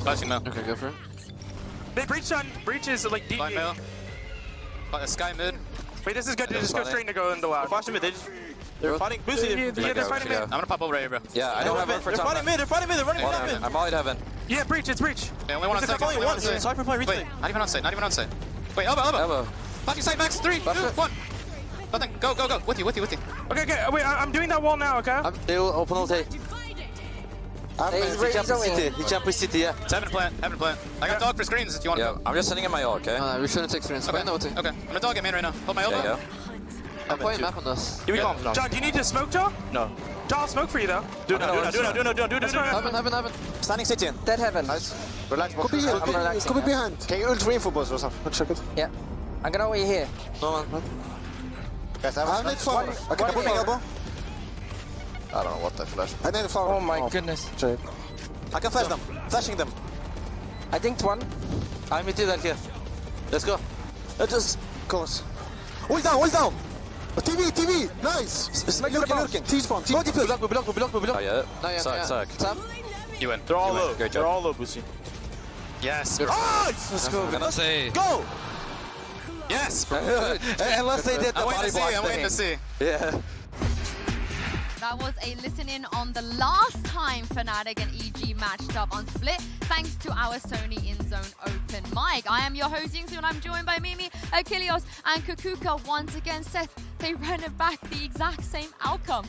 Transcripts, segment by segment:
Flashing now. Okay, go for it. They breach on. Breach is like deep. Blind mail. Sky mid. Wait, this is good. Just go straight to go in the loud. Flashing mid. They're fighting. Boosted. Yeah, they're fighting mid. I'm gonna pop over right here, bro. Yeah, I don't have room for They're top fighting mid. They're fighting mid. They're running top mid. I'm all at heaven. Yeah, breach. It's breach. Okay, only one on There's site. only one. Cypher play. Wait, not even on site. Not even on site. Wait, elbow. Fucking site, Max. 3, 2, 1. Nothing. Go. With you. Okay. Wait, I'm doing that wall now. Okay. They'll open ulti. He jumped with city. Yeah. It's heaven plant. I got dog for screens if you want to. Yeah, I'm just sending in my ult, okay? We shouldn't take screens. Okay. I'm gonna dog it main right now. Hold my elbow. Yeah. I'm playing map on this. Give me comms now. John, do you need to smoke, John? No. John, I'll smoke for you though. Do it. Heaven. Standing city. Dead heaven. Nice. Relax. Could be here. Could be behind. Can you ult reinforce or something? Check it. Yeah. I'm gonna wait here. No man. Guys, I need fire. Okay, put my elbow. I don't know what the flash. I need fire. Oh my goodness. I can flash them. Flashing them. I think one. I'm with you that here. Let's go. Let's just close. Ult down. TV. Nice. Lurking. T-spawn. Go defuse. We block. Oh, yeah. No, yeah. Suck. You win. They're all low. Great job. They're all low, Bussy. Yes. Nice. Let's go. Go. Yes. Unless they did the I'm waiting body to see. block I'm waiting to thing. see. Yeah. That was a listen-in on the last time Fnatic and EG matched up on Split, thanks to our Sony Inzone open mic. I am your host, Yingsu, and I'm joined by Mimi, Achilles, and Kukuka. Once again, Seth, they ran it back, the exact same outcome.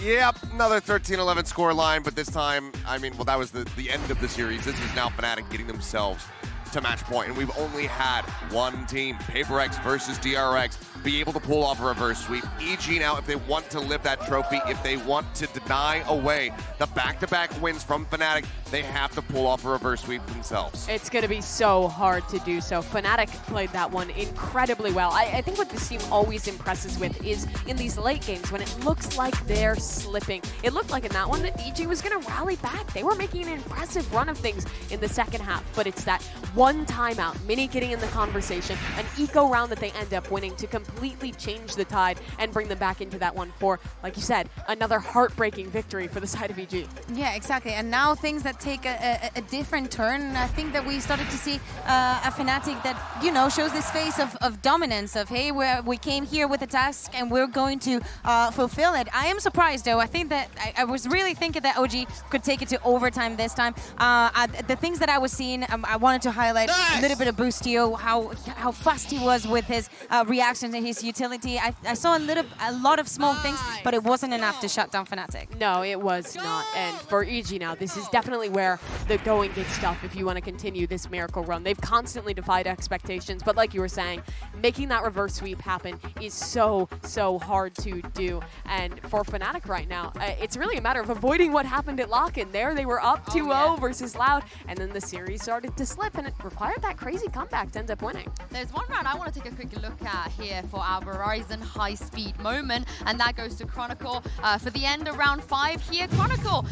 Yep, another 13-11 score line, but this time, I mean, well, that was the end of the series. This is now Fnatic getting themselves to match point, and we've only had one team, HyperX versus DRX, be able to pull off a reverse sweep. EG now, if they want to lift that trophy, if they want to deny away the back-to-back wins from Fnatic, they have to pull off a reverse sweep themselves. It's going to be so hard to do so. Fnatic played that one incredibly well. I think what this team always impresses with is in these late games when it looks like they're slipping. It looked like in that one that EG was going to rally back. They were making an impressive run of things in the second half, but it's that one timeout, Mini getting in the conversation, an eco round that they end up winning to completely change the tide and bring them back into that one for, like you said, another heartbreaking victory for the side of EG. Yeah, exactly. And now things that take a different turn. I think that we started to see a Fnatic that, you know, shows this face of dominance, of, hey, we came here with a task and we're going to fulfill it. I am surprised, though. I think that I was really thinking that OG could take it to overtime this time. The things that I was seeing, I wanted to highlight a little bit of Boostio, how fast he was with his reaction to his utility. I saw a lot of small things, but it wasn't enough to shut down Fnatic. No, it was not. And for EG now, this is definitely where the going gets tough if you want to continue this miracle run. They've constantly defied expectations, but like you were saying, making that reverse sweep happen is so hard to do. And for Fnatic right now, it's really a matter of avoiding what happened at Lock-in. There they were up 2-0 versus Loud, and then the series started to slip, and it required that crazy comeback to end up winning. There's one round I want to take a quick look at here for our Verizon high-speed moment, and that goes to Chronicle for the end of round 5 here. Chronicle,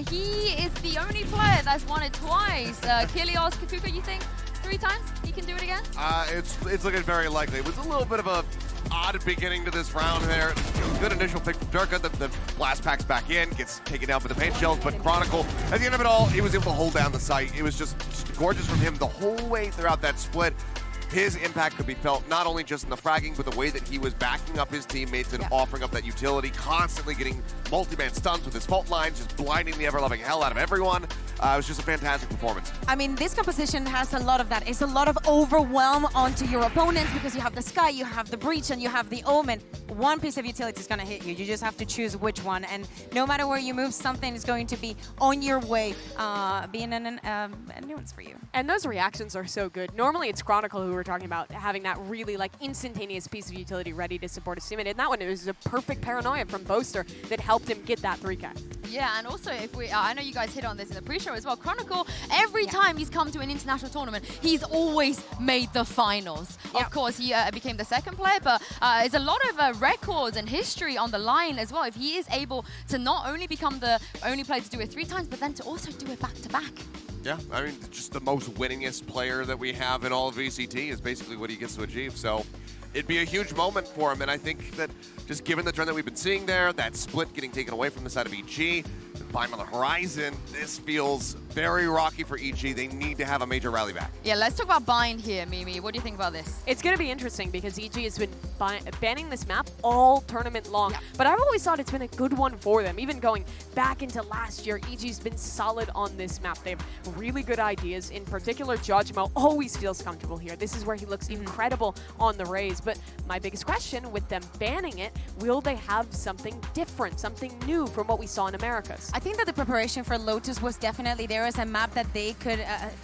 he is the only player that's won it twice. Kilios, Kukuka, you think 3 times he can do it again? It's looking very likely. It was a little bit of a odd beginning to this round there. Good initial pick from Durka. The blast packs back in, gets taken down by the paint shells, but Chronicle, at the end of it all, he was able to hold down the site. It was just gorgeous from him the whole way throughout that split. His impact could be felt not only just in the fragging, but the way that he was backing up his teammates and offering up that utility, constantly getting multi-man stuns with his fault lines, just blinding the ever-loving hell out of everyone. It was just a fantastic performance. I mean, this composition has a lot of that. It's a lot of overwhelm onto your opponents because you have the Sky, you have the Breach, and you have the Omen. One piece of utility is going to hit you. You just have to choose which one. And no matter where you move, something is going to be on your way, being a nuance for you. And those reactions are so good. Normally, it's Chronicle who we're talking about having that really like instantaneous piece of utility ready to support his teammate. And that one, it was a perfect paranoia from Boaster that helped him get that 3K. Yeah, and also if we, I know you guys hit on this in the pre-show as well. Chronicle, every time he's come to an international tournament, he's always made the finals. Of course, he became the second player, but there's a lot of records and history on the line as well. If he is able to not only become the only player to do it 3 times, but then to also do it back-to-back. Yeah, I mean, just the most winningest player that we have in all of VCT is basically what he gets to achieve. So it'd be a huge moment for him. And I think that just given the trend that we've been seeing there, that split getting taken away from the side of EG, and Bind on the horizon, this feels very rocky for EG. They need to have a major rally back. Yeah, let's talk about bind here, Mimi. What do you think about this? It's going to be interesting because EG has been banning this map all tournament long. But I've always thought it's been a good one for them. Even going back into last year, EG's been solid on this map. They have really good ideas. In particular, Judgmo always feels comfortable here. This is where he looks incredible on the Rays. But my biggest question with them banning it, will they have something different, something new from what we saw in Americas? I think that the preparation for Lotus was definitely there as a map that they could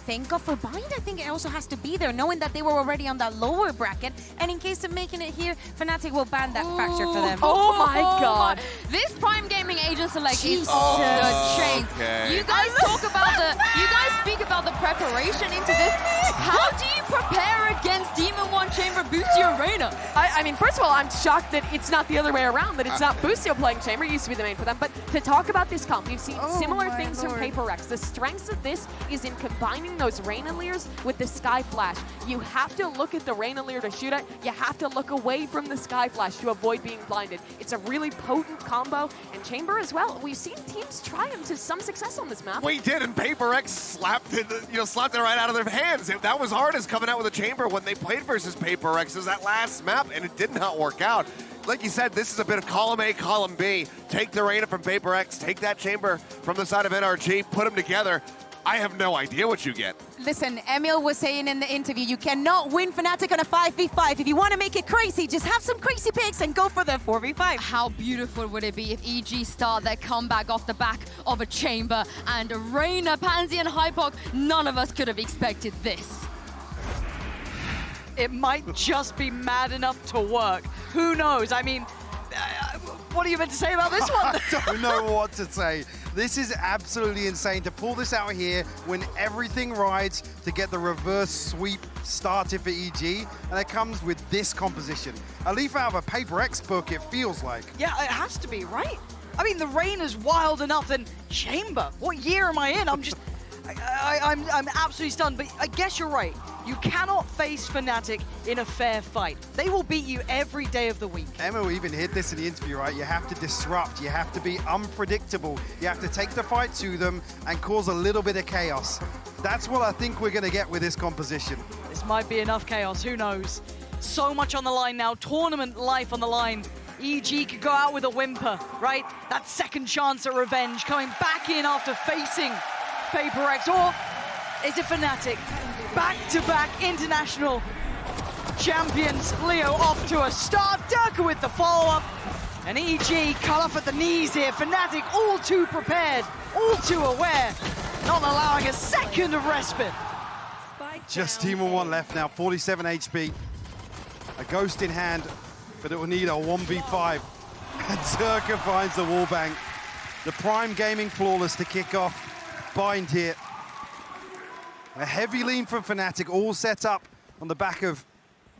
think of. For Bind, I think it also has to be there, knowing that they were already on that lower bracket. And in case of making it here, Fnatic will ban that factor for them. Oh my god. This Prime Gaming agent select is Jesus. off the chains. Okay. You guys speak about the preparation into this. How do you prepare against Demon One Chamber Boostio Arena? I mean, first of all, I'm shocked that it's not the other way around, that it's not Boostio playing Chamber. It used to be the main for them. But to talk about this comp, we've seen similar things from HyperX. The strengths of this is in combining those Rainaliers with the Sky Flash. You have to look at the Rainalier to shoot at. You have to look away from the Sky Flash to avoid being blinded. It's a really potent combo. And Chamber as well. We've seen teams try him to some success on this map. We did, and HyperX slapped it, slapped it right out of their hands. That was hardest coming out with a Chamber when they played versus HyperX. It was that last map, and it did not work out. Like you said, this is a bit of column A, column B. Take the Reina from HyperX, take that Chamber from the side of NRG, put them together. I have no idea what you get. Listen, Emil was saying in the interview, you cannot win Fnatic on a 5v5. If you want to make it crazy, just have some crazy picks and go for the 4v5. How beautiful would it be if EG start their comeback off the back of a Chamber and Reina, Pansy, and Hypok? None of us could have expected this. It might just be mad enough to work. Who knows? I mean, what are you meant to say about this one? I don't know what to say. This is absolutely insane to pull this out here when everything rides to get the reverse sweep started for EG, and it comes with this composition. A leaf out of a HyperX book, it feels like. Yeah, it has to be, right? I mean, the rain is wild enough, and Chamber, what year am I in? I'm just, I'm absolutely stunned, but I guess you're right. You cannot face Fnatic in a fair fight. They will beat you every day of the week. Emma even hit this in the interview, right? You have to disrupt, you have to be unpredictable, you have to take the fight to them and cause a little bit of chaos. That's what I think we're gonna get with this composition. This might be enough chaos, who knows? So much on the line now, tournament life on the line. EG could go out with a whimper, right? That second chance at revenge, coming back in after facing HyperX, or is it Fnatic? Back-to-back international champions. Leo off to a start. Durka with the follow-up. And EG cut off at the knees here. Fnatic all too prepared, all too aware, not allowing a second of respite. Just Team 1 left now, 47 HP. A ghost in hand, but it will need a 1v5. And Durka finds the wallbang. The Prime Gaming flawless to kick off. Bind here. A heavy lean from Fnatic, all set up on the back of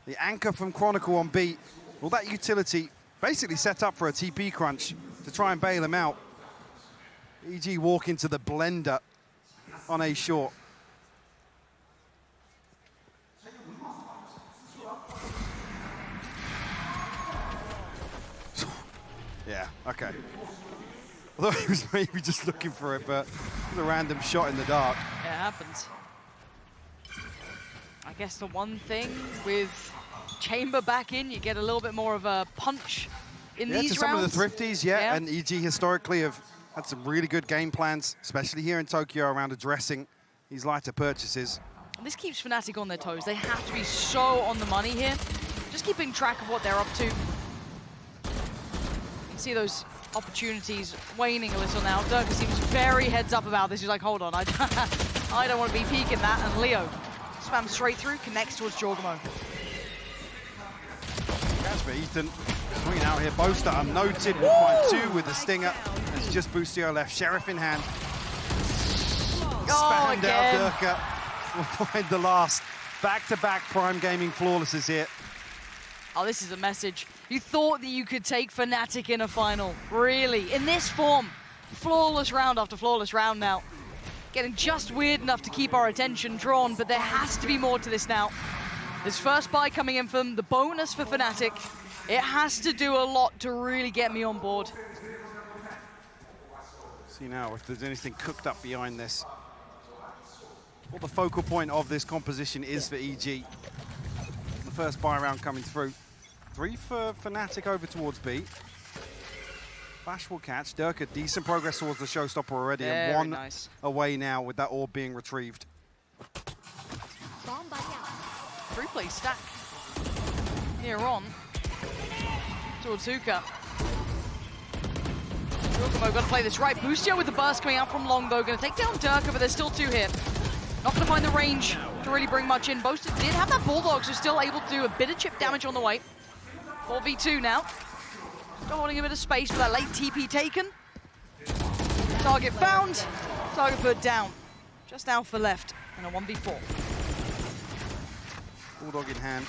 the anchor from Chronicle on B. All that utility basically set up for a TP crunch to try and bail him out. EG walk into the blender on A short. Yeah, okay. Although he was maybe just looking for it, but it was a random shot in the dark. It happens. I guess the one thing with Chamber back in, you get a little bit more of a punch in these to rounds. some of the thrifties, and EG historically have had some really good game plans, especially here in Tokyo around addressing these lighter purchases. And this keeps Fnatic on their toes. They have to be so on the money here. Just keeping track of what they're up to. You can see those opportunities waning a little now. Durka seems very heads up about this. He's like, hold on, I don't want to be peeking that. And Leo spams straight through, connects towards Jorgamo. That's for Ethan. Swinging out here, Boaster unnoted. We'll find two with the stinger. It's just Boostio left, Sheriff in hand. Spammed out Durka. We'll find the last. Back-to-back Prime Gaming flawlesses here. Oh, this is a message. You thought that you could take Fnatic in a final. Really? In this form. Flawless round after flawless round now. Getting just weird enough to keep our attention drawn, but there has to be more to this now. This first buy coming in from the bonus for Fnatic. It has to do a lot to really get me on board. See now if there's anything cooked up behind this. what the focal point of this composition is for EG. The first buy round coming through. 3 for Fnatic over towards B. Flash will catch. Durka, decent progress towards the showstopper already. Very and 1 nice. away now with that orb being retrieved. 3-play stack. Here on. Towards Hookah. Giacomo got to play this right. Boostio with the burst coming out from Longbow. Going to take down Durka, but there's still 2 here. Not going to find the range to really bring much in. Boaster did have that Bulldog, so still able to do a bit of chip damage on the way. 4v2 now. Still holding a bit of space for that late TP taken. Target found. Target put down. Just Alpha left in a 1v4. Bulldog in hand.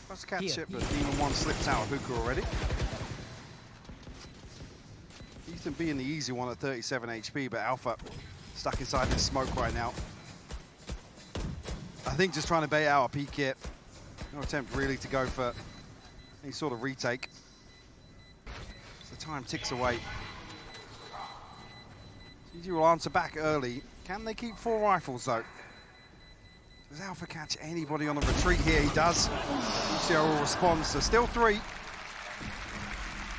Tries to catch it, but Demon 1 slips out of Hookah already. Ethan being the easy one at 37 HP, but Alpha stuck inside this smoke right now. I think just trying to bait out a peek hit. No attempt really to go for any sort of retake. The time ticks away. CG will answer back early. Can they keep 4 rifles though? Does Alpha catch anybody on the retreat here? He does. Lucio will respond, so still 3.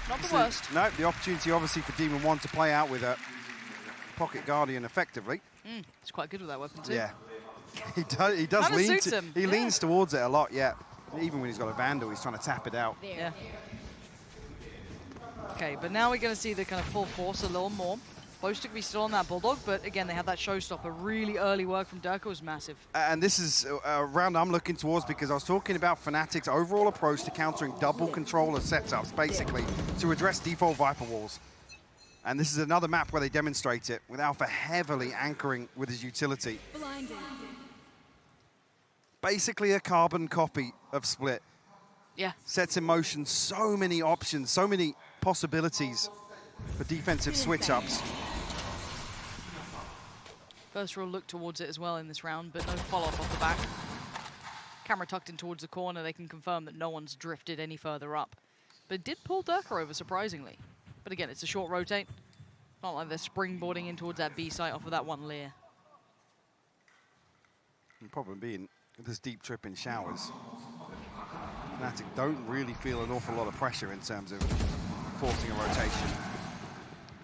Not the worst. No, the opportunity obviously for Demon 1 to play out with a Pocket Guardian effectively. He's quite good with that weapon too. Yeah. He does Kinda lean suits to, him. he leans towards it a lot, yeah. Even when he's got a Vandal, he's trying to tap it out. Yeah. Okay, but now we're going to see the kind of full force a little more. Boaster could be still on that Bulldog, but again, they have that showstopper. Really early work from Durka was massive. And this is a round I'm looking towards because I was talking about Fnatic's overall approach to countering double controller setups, basically, to address default Viper walls. And this is another map where they demonstrate it, with Alpha heavily anchoring with his utility. Basically a carbon copy of Split. Yeah. Sets in motion so many options, so many possibilities for defensive switch-ups. First roll look towards it as well in this round, but no follow-up off the back. Camera tucked in towards the corner. They can confirm that no one's drifted any further up. But it did pull Durka over, surprisingly. But again, it's a short rotate. Not like they're springboarding in towards that B site off of that one Lear. The problem being, this deep trip in showers, Fnatic don't really feel an awful lot of pressure in terms of forcing a rotation.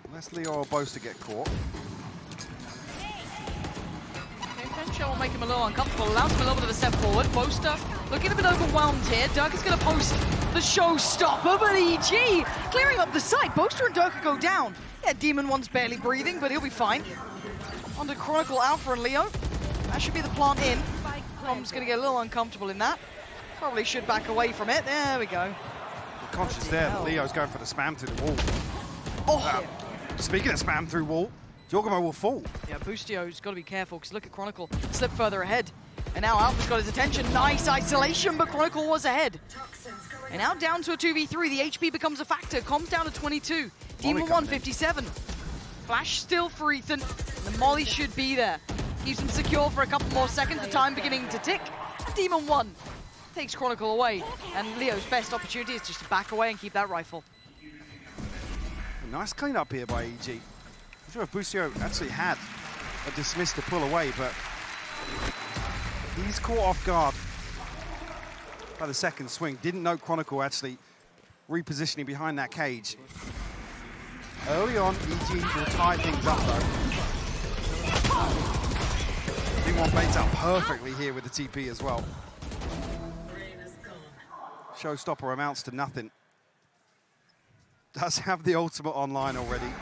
Unless Leo or Boaster get caught. Shell will make him a little uncomfortable, allows him a little bit of a step forward. Boaster looking a bit overwhelmed here. Durka's going to post the showstopper, but EG clearing up the site. Boaster and Durka go down. Yeah, Demon 1's barely breathing, but he'll be fine. On to Chronicle, Alpha and Leo. That should be the plant in. Tom's going to get a little uncomfortable in that. Probably should back away from it. There we go. Conscious there that Leo's going for the spam through the wall. Oh! Speaking of spam through wall, Giacomo will fall. Yeah, Boostio's got to be careful because look at Chronicle slip further ahead. And now Alpha's got his attention. Nice isolation, but Chronicle was ahead. And now down to a 2v3. The HP becomes a factor. Comms down to 22. Demon 1, 57. Flash still for Ethan. The Molly should be there. Keeps him secure for a couple more seconds. The time beginning to tick. Demon 1 takes Chronicle away. And Leo's best opportunity is just to back away and keep that rifle. A nice cleanup here by EG. I'm sure if Boostio actually had a dismiss to pull away, but he's caught off guard by the second swing. Didn't know Chronicle actually repositioning behind that cage. Early on, EG will tie things up though. D1 baits out perfectly here with the TP as well. Showstopper amounts to nothing. Does have the ultimate online already.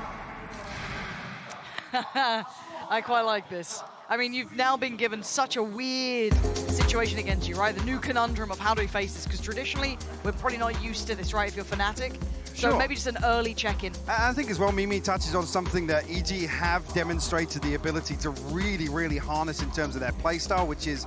I quite like this. I mean, you've now been given such a weird situation against you, right? The new conundrum of how do we face this? Because traditionally, we're probably not used to this, right, if you're Fnatic. So Sure. maybe just an early check-in. I think as well, Mimi touches on something that EG have demonstrated the ability to really, really harness in terms of their playstyle, which is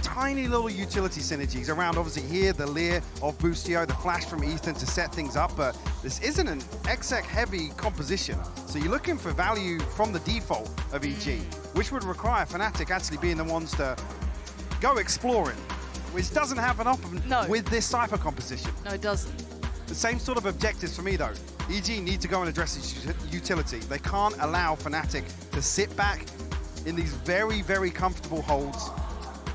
tiny little utility synergies around, obviously here, the Lear of Boostio, the flash from Ethan to set things up, but this isn't an exec-heavy composition. So you're looking for value from the default of EG, which would require Fnatic actually being the ones to go exploring, which doesn't happen often with this Cypher composition. No, it doesn't. The same sort of objectives for me though. EG need to go and address its utility. They can't allow Fnatic to sit back in these very, very comfortable holds.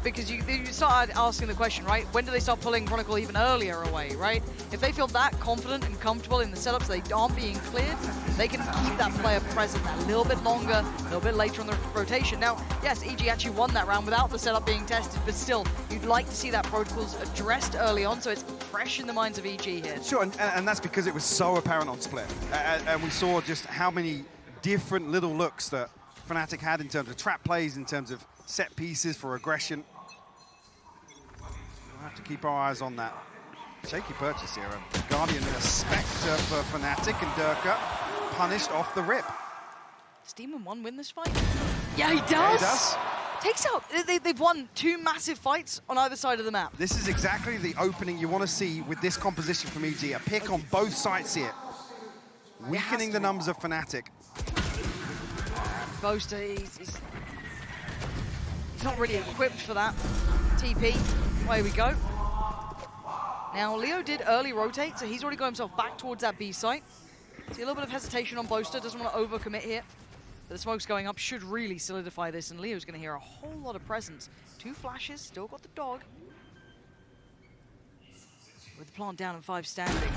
Because you started asking the question, right? When do they start pulling Chronicle even earlier away, right? If they feel that confident and comfortable in the setups, they aren't being cleared, they can keep that player present a little bit longer, a little bit later in the rotation. Now, yes, EG actually won that round without the setup being tested, but still, you'd like to see that protocols addressed early on, so it's fresh in the minds of EG here. Sure, and that's because it was so apparent on Split. And we saw just how many different little looks that Fnatic had in terms of trap plays, in terms of set pieces for aggression. We'll have to keep our eyes on that. Shaky purchase here. Guardian and a Spectre for Fnatic, and Durka punished off the rip. Does Demon 1 win this fight? Yeah, he does! Yeah, he does. Takes out, they've won 2 massive fights on either side of the map. This is exactly the opening you want to see with this composition from EG. A pick on both sides here. Weakening the numbers of Fnatic. Boaster, he's not really equipped for that. TP, away we go. Now, Leo did early rotate, so he's already got himself back towards that B site. See a little bit of hesitation on Boaster, doesn't want to overcommit here. But the smoke's going up, should really solidify this, and Leo's going to hear a whole lot of presence. 2 flashes, still got the dog. With the plant down and 5 standing.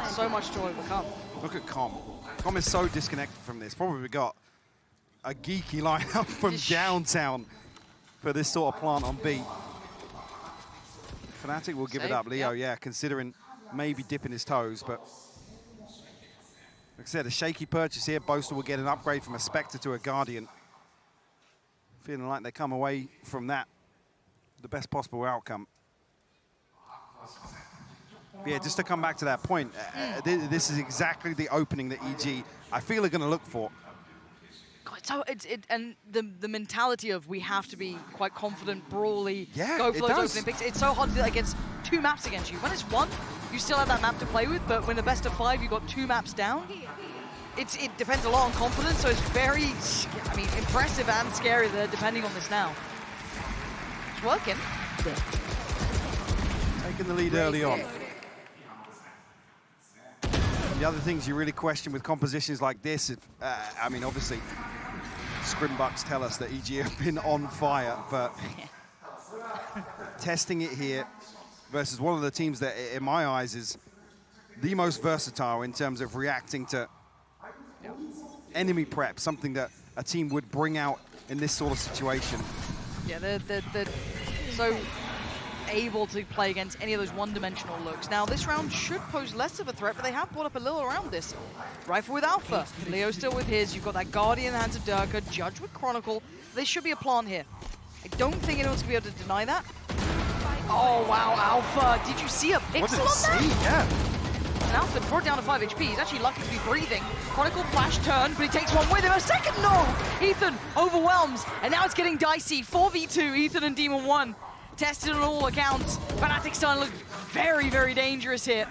So much to overcome. Look at Com. Com is so disconnected from this. Probably got a geeky lineup from downtown for this sort of plant on B. Fnatic will give it up. Leo, yeah, considering maybe dipping his toes, but like I said, a shaky purchase here. Boaster will get an upgrade from a Spectre to a Guardian. Feeling like they come away from that the best possible outcome. But yeah, just to come back to that point, this is exactly the opening that EG, I feel, are going to look for. God, so and the mentality of we have to be quite confident, brawly, go for those opening picks. It's so hard to do that against 2 maps against you. When it's 1, you still have that map to play with, but when the best of 5, you've got 2 maps down. It depends a lot on confidence, so it's very, I mean, impressive and scary there, depending on this now. It's working. Taking the lead early on. The other things you really question with compositions like this, I mean, obviously, Scrimbucks tell us that EG have been on fire, but testing it here versus one of the teams that, in my eyes, is the most versatile in terms of reacting to enemy prep, something that a team would bring out in this sort of situation. Yeah, they're so able to play against any of those one-dimensional looks. Now, this round should pose less of a threat, but they have brought up a little around this. Rifle with Alpha. Leo still with his. You've got that Guardian in the hands of Durka. Judge with Chronicle. There should be a plant here. I don't think anyone's going to be able to deny that. Oh, wow, Alpha. Did you see a pixel on that? Yeah. And Alpha brought down to 5 HP. He's actually lucky to be breathing. Chronicle flash turn, but he takes one with him. A second, no! Ethan overwhelms, and now it's getting dicey. 4v2, Ethan and Demon 1. Tested on all accounts. Fnatic starting to look very, very dangerous here.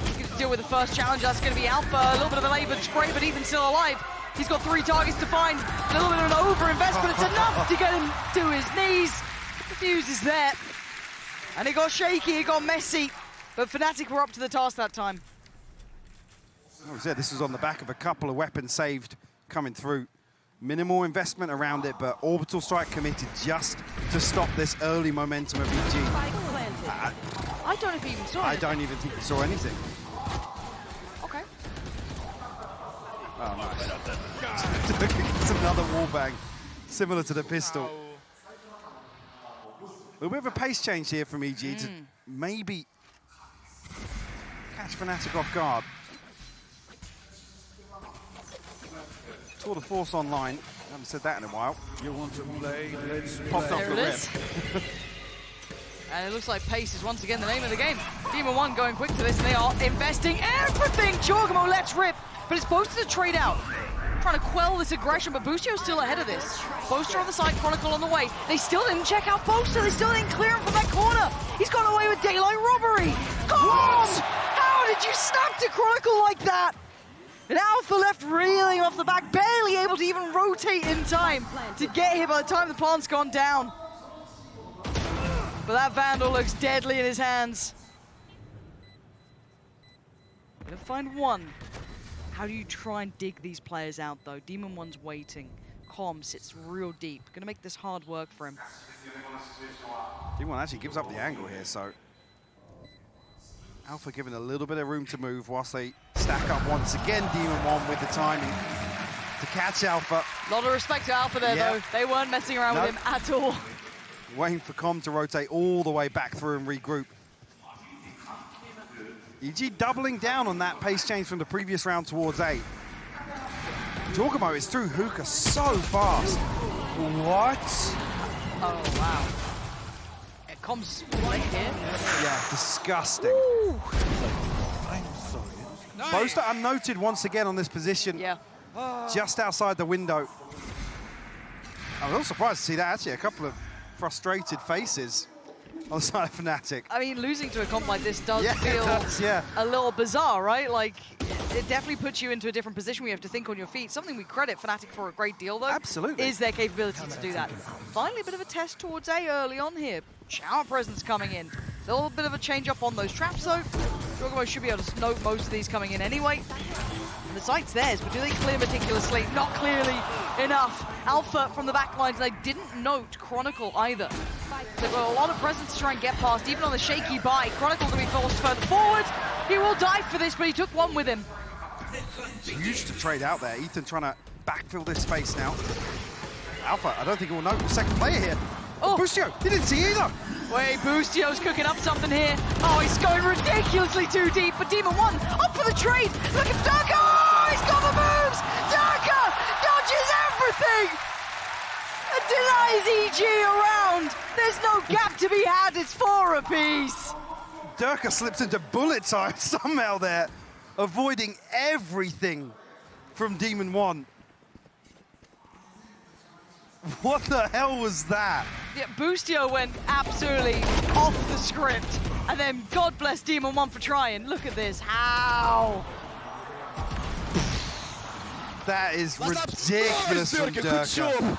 He's going to deal with the first challenge. That's going to be Alpha. A little bit of a labored spray, but Ethan's still alive. He's got 3 targets to find. A little bit of an overinvest, but it's enough to get him to his knees. The fuse is there. And it got shaky, it got messy. But Fnatic were up to the task that time. Like I said, this was on the back of a couple of weapons saved coming through. Minimal investment around it, but Orbital Strike committed just to stop this early momentum of EG. I don't know if he even saw it. I don't even think he saw anything. Okay. Oh, nice. It's another wallbang, similar to the pistol. A bit of a pace change here from EG to maybe catch Fnatic off guard. Tour de Force online. I haven't said that in a while. You want to play? Let's popped off the rip. And it looks like pace is once again the name of the game. Demon 1 going quick to this, and they are investing everything. Chorgamo lets rip, but it's Boaster to trade out. Trying to quell this aggression, but Boostio's still ahead of this. Boaster on the side, Chronicle on the way. They still didn't check out Boaster. They still didn't clear him from that corner. He's got away with daylight robbery. God! How did you snap to Chronicle like that? And Alpha left reeling off the back, barely able to even rotate in time to get here by the time the plant's gone down. But that Vandal looks deadly in his hands. Gonna find one. How do you try and dig these players out, though? Demon One's waiting. Com sits real deep. Gonna make this hard work for him. Demon One actually gives up the angle here, so Alpha given a little bit of room to move whilst they stack up once again. Demon One with the timing to catch Alpha. A lot of respect to Alpha there, though. They weren't messing around with him at all. Waiting for Com to rotate all the way back through and regroup. EG doubling down on that pace change from the previous round towards A. Jorgamo is through hookah so fast. What? Oh, wow. It comes right here. Yeah, disgusting. Boaster unnoted once again on this position. Yeah. Just outside the window. I'm a little surprised to see that, actually. A couple of frustrated faces on the side of Fnatic. I mean, losing to a comp like this does feel yeah. a little bizarre, right? Like, it definitely puts you into a different position where you have to think on your feet. Something we credit Fnatic for a great deal, though. Absolutely. Is their capability to do that. Finally, a bit of a test towards A early on here. Shower presence coming in. A little bit of a change up on those traps, though. Jorgamo should be able to note most of these coming in anyway. And the site's theirs, but do they clear meticulously? Not clearly enough. Alpha from the back lines, they didn't note Chronicle either. They've got a lot of presence to try and get past, even on the shaky buy. Chronicle going to be forced further forward. He will die for this, but he took one with him. Huge to trade out there. Ethan trying to backfill this space now. Alpha, I don't think he will know the second player here. Oh, Boostio, he didn't see either. Wait, Boostio's cooking up something here. Oh, he's going ridiculously too deep, but Demon One up for the trade. Look at Durka! Oh, he's got the moves! Durka dodges everything! And denies EG around. There's no gap to be had, it's 4 apiece. Durka slips into bullet time somehow there, avoiding everything from Demon One. What the hell was that? Yeah, Boostio went absolutely off the script. And then God bless Demon One for trying. Look at this, how? That is ridiculous from Durka.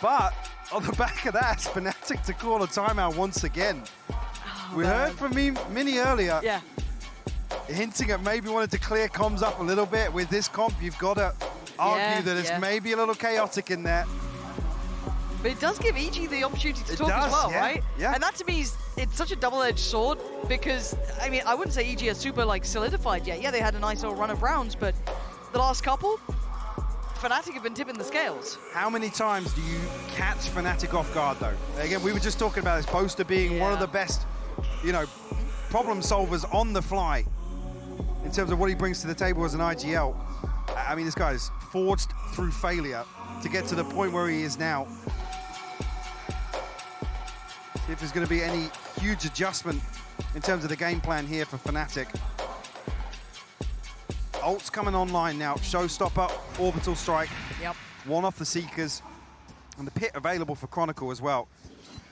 But on the back of that, it's Fnatic to call a timeout once again. Oh, we heard from Mini earlier, yeah, hinting at maybe wanted to clear comms up a little bit. With this comp, you've got to argue that it's maybe a little chaotic in there. but it does give EG the opportunity to talk as well, right? Yeah. And that to me is, it's such a double-edged sword because, I mean, I wouldn't say EG are super like solidified yet. Yeah, they had a nice little run of rounds, but the last couple, Fnatic have been tipping the scales. How many times do you catch Fnatic off guard, though? Again, we were just talking about this Boaster being one of the best, you know, problem solvers on the fly in terms of what he brings to the table as an IGL. I mean, this guy is forged through failure to get to the point where he is now. See if there's going to be any huge adjustment in terms of the game plan here for Fnatic. Ult's coming online now. Showstopper, Orbital Strike. Yep. One off the Seekers. And the pit available for Chronicle as well.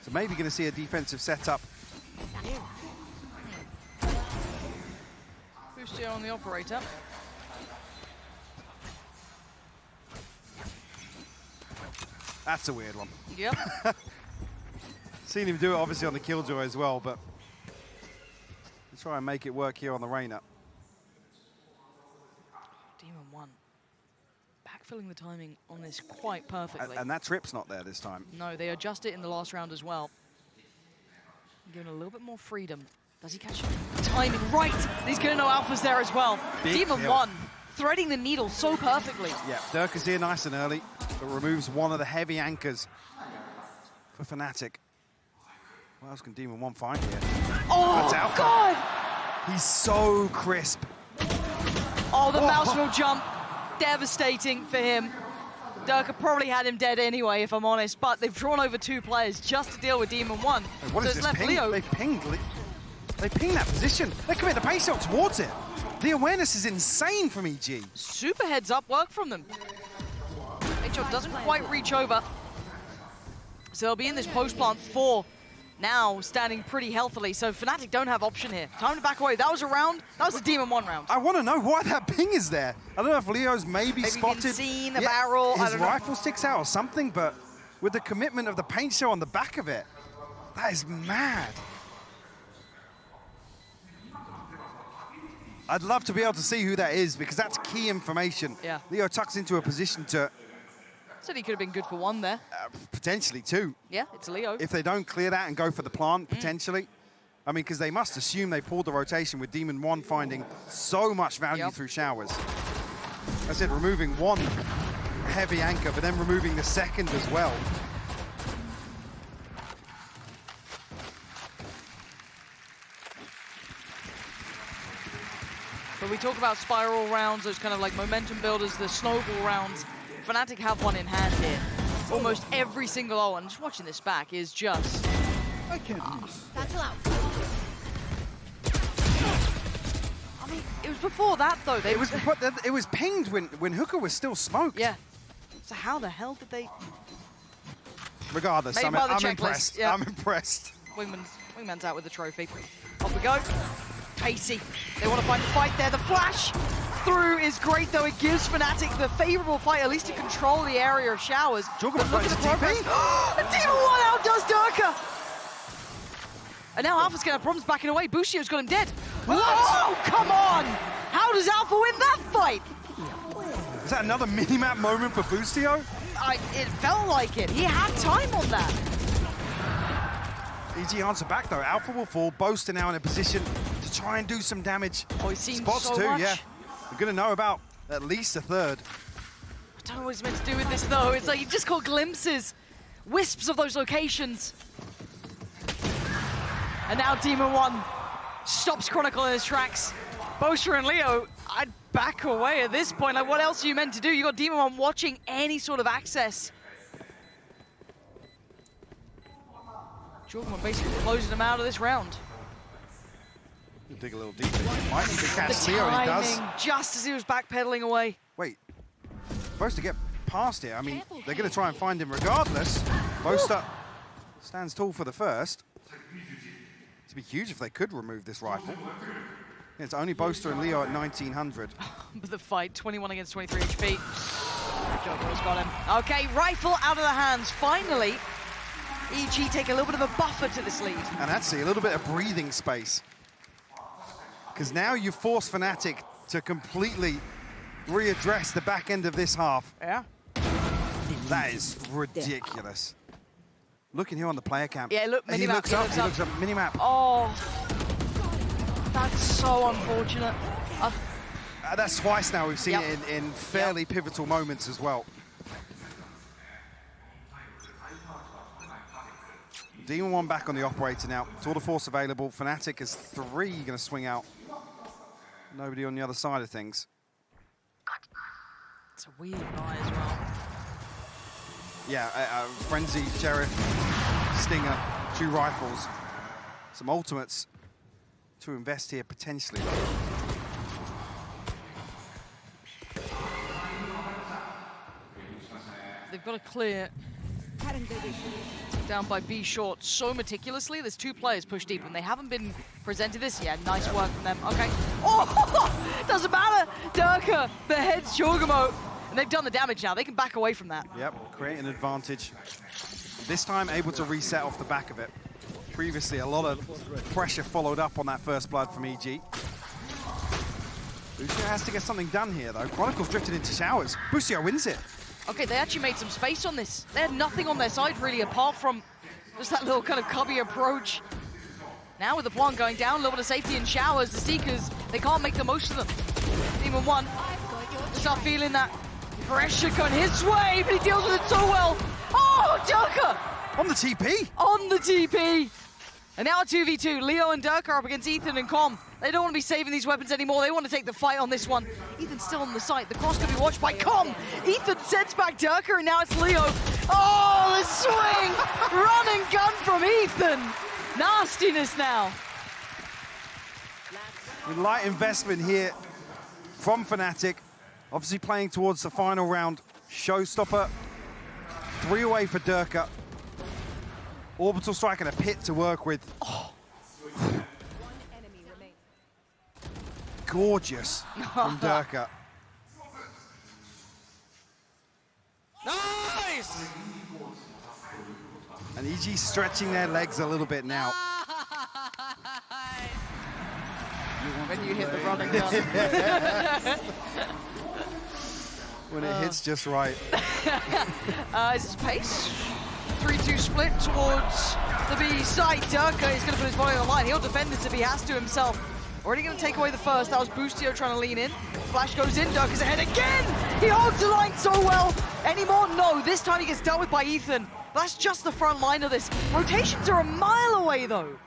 So maybe going to see a defensive setup. Boostio on the operator. That's a weird one. Yep. Seen him do it obviously on the Killjoy as well, but let's try and make it work here on the Reyna. Demon One backfilling the timing on this quite perfectly. And that trip's not there this time. No, they adjust it in the last round as well. Giving a little bit more freedom. Does he catch the timing right? He's going to know Alpha's there as well. Demon One threading the needle so perfectly. Yeah, Durka's here nice and early, but removes one of the heavy anchors for Fnatic. What else can Demon One find here? Oh, that's Alpha. God! He's so crisp. Oh, the mouse will jump. Devastating for him. Durka probably had him dead anyway, if I'm honest, but they've drawn over 2 players just to deal with Demon One. Hey, what so is it's this left ping? Leo. They ping that position. They commit the pace out towards it. The awareness is insane from EG. Super heads up work from them. HO doesn't quite reach over. So they'll be in this post plant 4 now, standing pretty healthily. So Fnatic don't have option here. Time to back away. That was a round. That was a Demon One round. I want to know why that ping is there. I don't know if Leo's maybe spotted. Been seen a barrel. His I don't know. rifle sticks out or something, but with the commitment of the paint show on the back of it, That is mad. I'd love to be able to see who that is because that's key information. Yeah. Leo tucks into a position to Said he could have been good for one there. potentially two. Yeah, it's Leo. If they don't clear that and go for the plant, potentially. I mean, because they must assume they pulled the rotation with Demon 1 finding so much value through showers. I said removing one heavy anchor, but then removing the second as well. But we talk about spiral rounds, those kind of like momentum builders, the snowball rounds. Fnatic have one in hand here. Almost every single O, and just watching this back is just... I can't lose. That's allowed. I mean, it was before that though. It was pinged when Hooker was still smoked. Yeah. So how the hell did they... Regardless, Maybe I'm by the checklist, impressed. yeah. I'm impressed. Wingman's out with the trophy. Off we go. Pacey. They want to find the fight there. The flash through is great, though. It gives Fnatic the favorable fight, at least to control the area of showers. But look at the progress. And Demon 1 outdoes Durka. And now Alpha's going to have problems backing away. Bushio's got him dead. What? Oh, come on! How does Alpha win that fight? Is that another mini-map moment for Bustio? It felt like it. He had time on that. Easy answer back, though. Alpha will fall. Boaster now in a position to try and do some damage. Oh, he's seen Spots so too, much. yeah. We're going to know about at least a third. I don't know what he's meant to do with this, though. It's like he just caught glimpses, wisps of those locations. And now Demon 1 stops Chronicle in his tracks. Boaster and Leo, I'd back away at this point. Like, what else are you meant to do? You got Demon 1 watching any sort of access. Jordan basically closing him out of this round. Dig a little deeper. Might need to catch The Leo, and he does. timing, just as he was backpedaling away. Wait, supposed to get past here. I mean, they're going to try and find him regardless. Boaster stands tall for the first. It'd be huge if they could remove this rifle. It's only Boaster and Leo at 1900. But the fight, 21 against 23 HP. Joker's got him. Okay, rifle out of the hands. Finally, EG take a little bit of a buffer to this lead. And that's a little bit of breathing space. Because now you force Fnatic to completely readdress the back end of this half. Yeah. That is ridiculous. Looking here on the player cam. Yeah, look, he looks up, mini-map. Oh, that's so unfortunate. That's twice now we've seen it in fairly Yep. pivotal moments as well. Demon 1 back on the operator now. Tour de force available. Fnatic is 3 going to swing out. Nobody on the other side of things. It's a weird eye as well. Yeah, Frenzy, Sheriff, Stinger, 2 rifles. Some ultimates to invest here potentially. They've got to clear down by B short so meticulously. There's 2 players pushed deep and they haven't been presented this yet. Nice work from them. Okay. Oh, doesn't matter. Durka beheads Jorgamo. And they've done the damage now. They can back away from that. Yep, create an advantage. This time able to reset off the back of it. Previously, a lot of pressure followed up on that first blood from EG. Busio has to get something done here, though. Chronicle's drifted into showers. Busio wins it. Okay, they actually made some space on this. They had nothing on their side, really, apart from just that little kind of cubby approach. Now with the plant going down, a little bit of safety in showers, the Seekers, they can't make the most of them. Demon 1, they start feeling that pressure going his way, but he deals with it so well. Oh, Durka! On the TP! On the TP! And now a 2v2. Leo and Durka are up against Ethan and Com. They don't want to be saving these weapons anymore. They want to take the fight on this one. Ethan's still on the site. The cross can be watched by Com. Ethan sends back Durka, and now it's Leo. Oh, the swing! Run and gun from Ethan. Nastiness now. With light investment here from Fnatic. Obviously playing towards the final round. Showstopper. 3 away for Durka. Orbital strike and a pit to work with. Oh. Gorgeous from Durka. Nice! And EG stretching their legs a little bit now. When you hit the running gun. When it hits just right. Is his pace? 3-2 split towards the B side. Durka is going to put his body on the line. He'll defend this if he has to himself. Already going to take away the first. That was Boostio trying to lean in. Flash goes in. Durka's ahead again. He holds the line so well. Any more? No. This time he gets dealt with by Ethan. That's just the front line of this. Rotations are a mile away, though.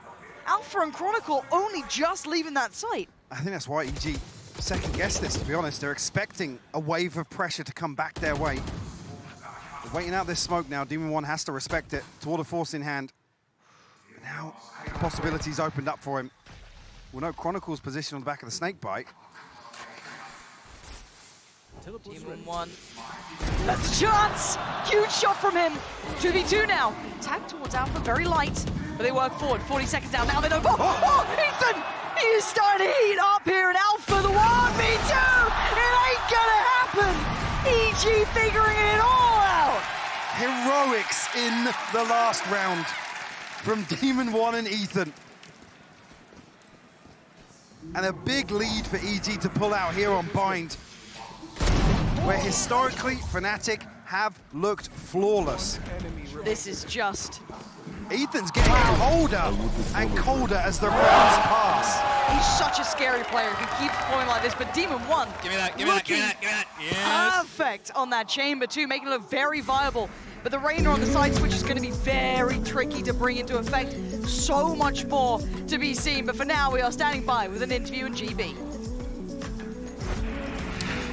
Alpha and Chronicle only just leaving that site. I think that's why EG second-guessed this, to be honest. They're expecting a wave of pressure to come back their way. They're waiting out this smoke now. Demon One has to respect it. Tour de force in hand. But now, possibilities opened up for him. We'll note Chronicle's position on the back of the snake bite. Demon One. That's a chance! Huge shot from him. 2v2 now. Tag towards Alpha, very light, but they work forward. 40 seconds down. Now they know. Oh, Ethan! He is starting to heat up here in Alpha. The 1v2! It ain't gonna happen! EG figuring it all out! Heroics in the last round from Demon One and Ethan. And a big lead for EG to pull out here on Bind, where historically Fnatic have looked flawless. This is just... Ethan's getting colder and colder as the rounds pass. He's such a scary player if he keeps playing like this, but Demon One Give me that, give me that, give me that, give me that. Yes. perfect on that chamber too, making it look very viable. But the Rainer on the side switch is going to be very tricky to bring into effect. So much more to be seen, but for now we are standing by with an interview in GB.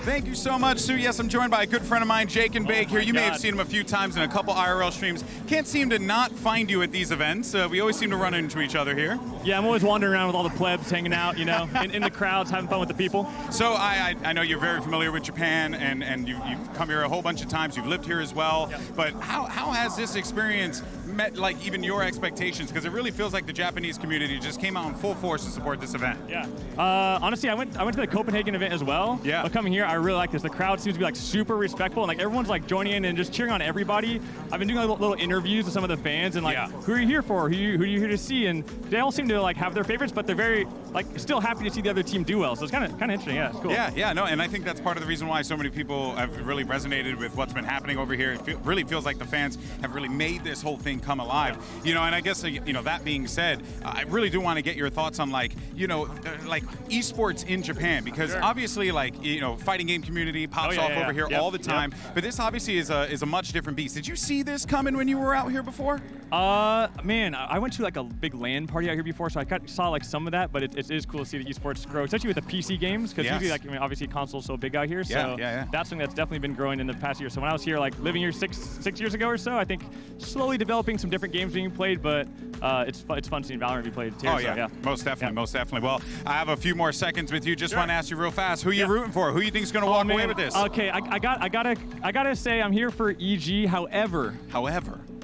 Thank you so much, Sue. Yes, I'm joined by a good friend of mine, Jake and Bake here. You may have seen him a few times in a couple IRL streams. Can't seem to not find you at these events. We always seem to run into each other here. Yeah, I'm always wandering around with all the plebs, hanging out, you know, in the crowds, having fun with the people. So I know you're very familiar with Japan, and you've come here a whole bunch of times. You've lived here as well. Yep. But how has this experience met, like, even your expectations? Because it really feels like the Japanese community just came out in full force to support this event. Yeah. Honestly, I went to the Copenhagen event as well. Yeah. But coming here, I really like this. The crowd seems to be like super respectful, and like everyone's like joining in and just cheering on everybody. I've been doing like, little interviews with some of the fans, and like, who are you here for? Who are you here to see? And they all seem to like have their favorites, but they're very like still happy to see the other team do well. So it's kind of interesting. Yeah, it's cool. Yeah, no, and I think that's part of the reason why so many people have really resonated with what's been happening over here. It really feels like the fans have really made this whole thing come alive. You know, and I guess, you know, that being said, I really do want to get your thoughts on, like, you know, like esports in Japan, because obviously, like, you know, fighting game community pops off over here all the time, but this obviously is a much different beast. Did you see this coming when you were out here before? Man, I went to like a big LAN party out here before, so I saw like some of that, but it is cool to see the esports grow, especially with the PC games, because usually, like, I mean, obviously console's so big out here, so that's something that's definitely been growing in the past year. So when I was here, like living here six years ago or so, I think slowly developing some different games being played, but it's fun seeing Valorant be played too. Oh yeah, most definitely, most definitely. Well, I have a few more seconds with you. Just want to ask you real fast, who you rooting for? Who you think is going to walk away with this? Okay, I gotta say I'm here for EG. However,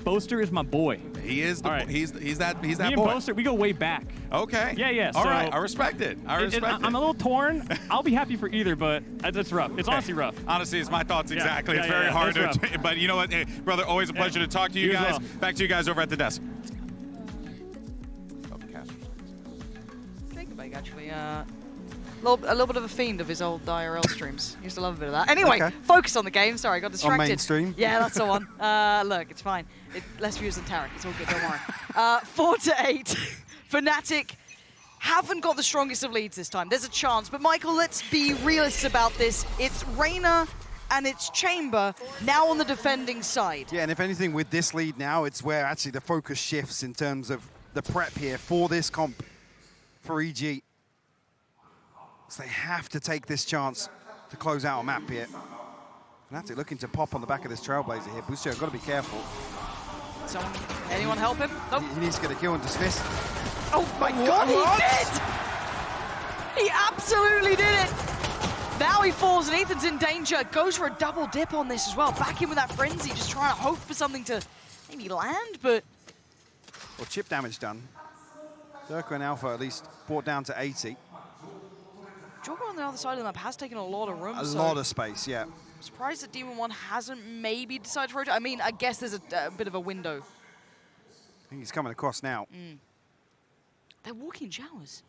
Boaster is my boy. He is the he's that Me boy. and Boaster, we go way back. Okay. Yeah. All so right, I respect it. I'm a little torn. I'll be happy for either, but it's rough. It's honestly rough. Honestly, it's my thoughts exactly. It's very hard to. But you know what, hey, brother, always a pleasure to talk to you guys. Back to you guys over at the desk. Jacob, actually, a little bit of a fiend of his old IRL streams. Used to love a bit of that. Anyway, focus on the game. Sorry, I got distracted. On mainstream? Yeah, that's the one. Look, it's fine. Less views than Tarek. It's all good, don't worry. 4-8. Fnatic haven't got the strongest of leads this time. There's a chance, but Michael, let's be realists about this. It's Reina and it's Chamber now on the defending side. Yeah, and if anything, with this lead now, it's where actually the focus shifts in terms of the prep here for this comp for EG. So they have to take this chance to close out a map here. Fnatic looking to pop on the back of this Trailblazer here. Boostio, got to be careful. Anyone help him? Nope. He needs to get a kill and dismiss. Oh my God, he did! He absolutely did it! Now he falls and Ethan's in danger. Goes for a double dip on this as well. Back in with that frenzy, just trying to hope for something to maybe land, but... Well, chip damage done. Durka and Alpha at least brought down to 80. Joker on the other side of the map has taken a lot of room. A lot of space, yeah. I'm surprised that Demon One hasn't maybe decided to rotate. I mean, I guess there's a bit of a window think he's coming across now. They're walking showers.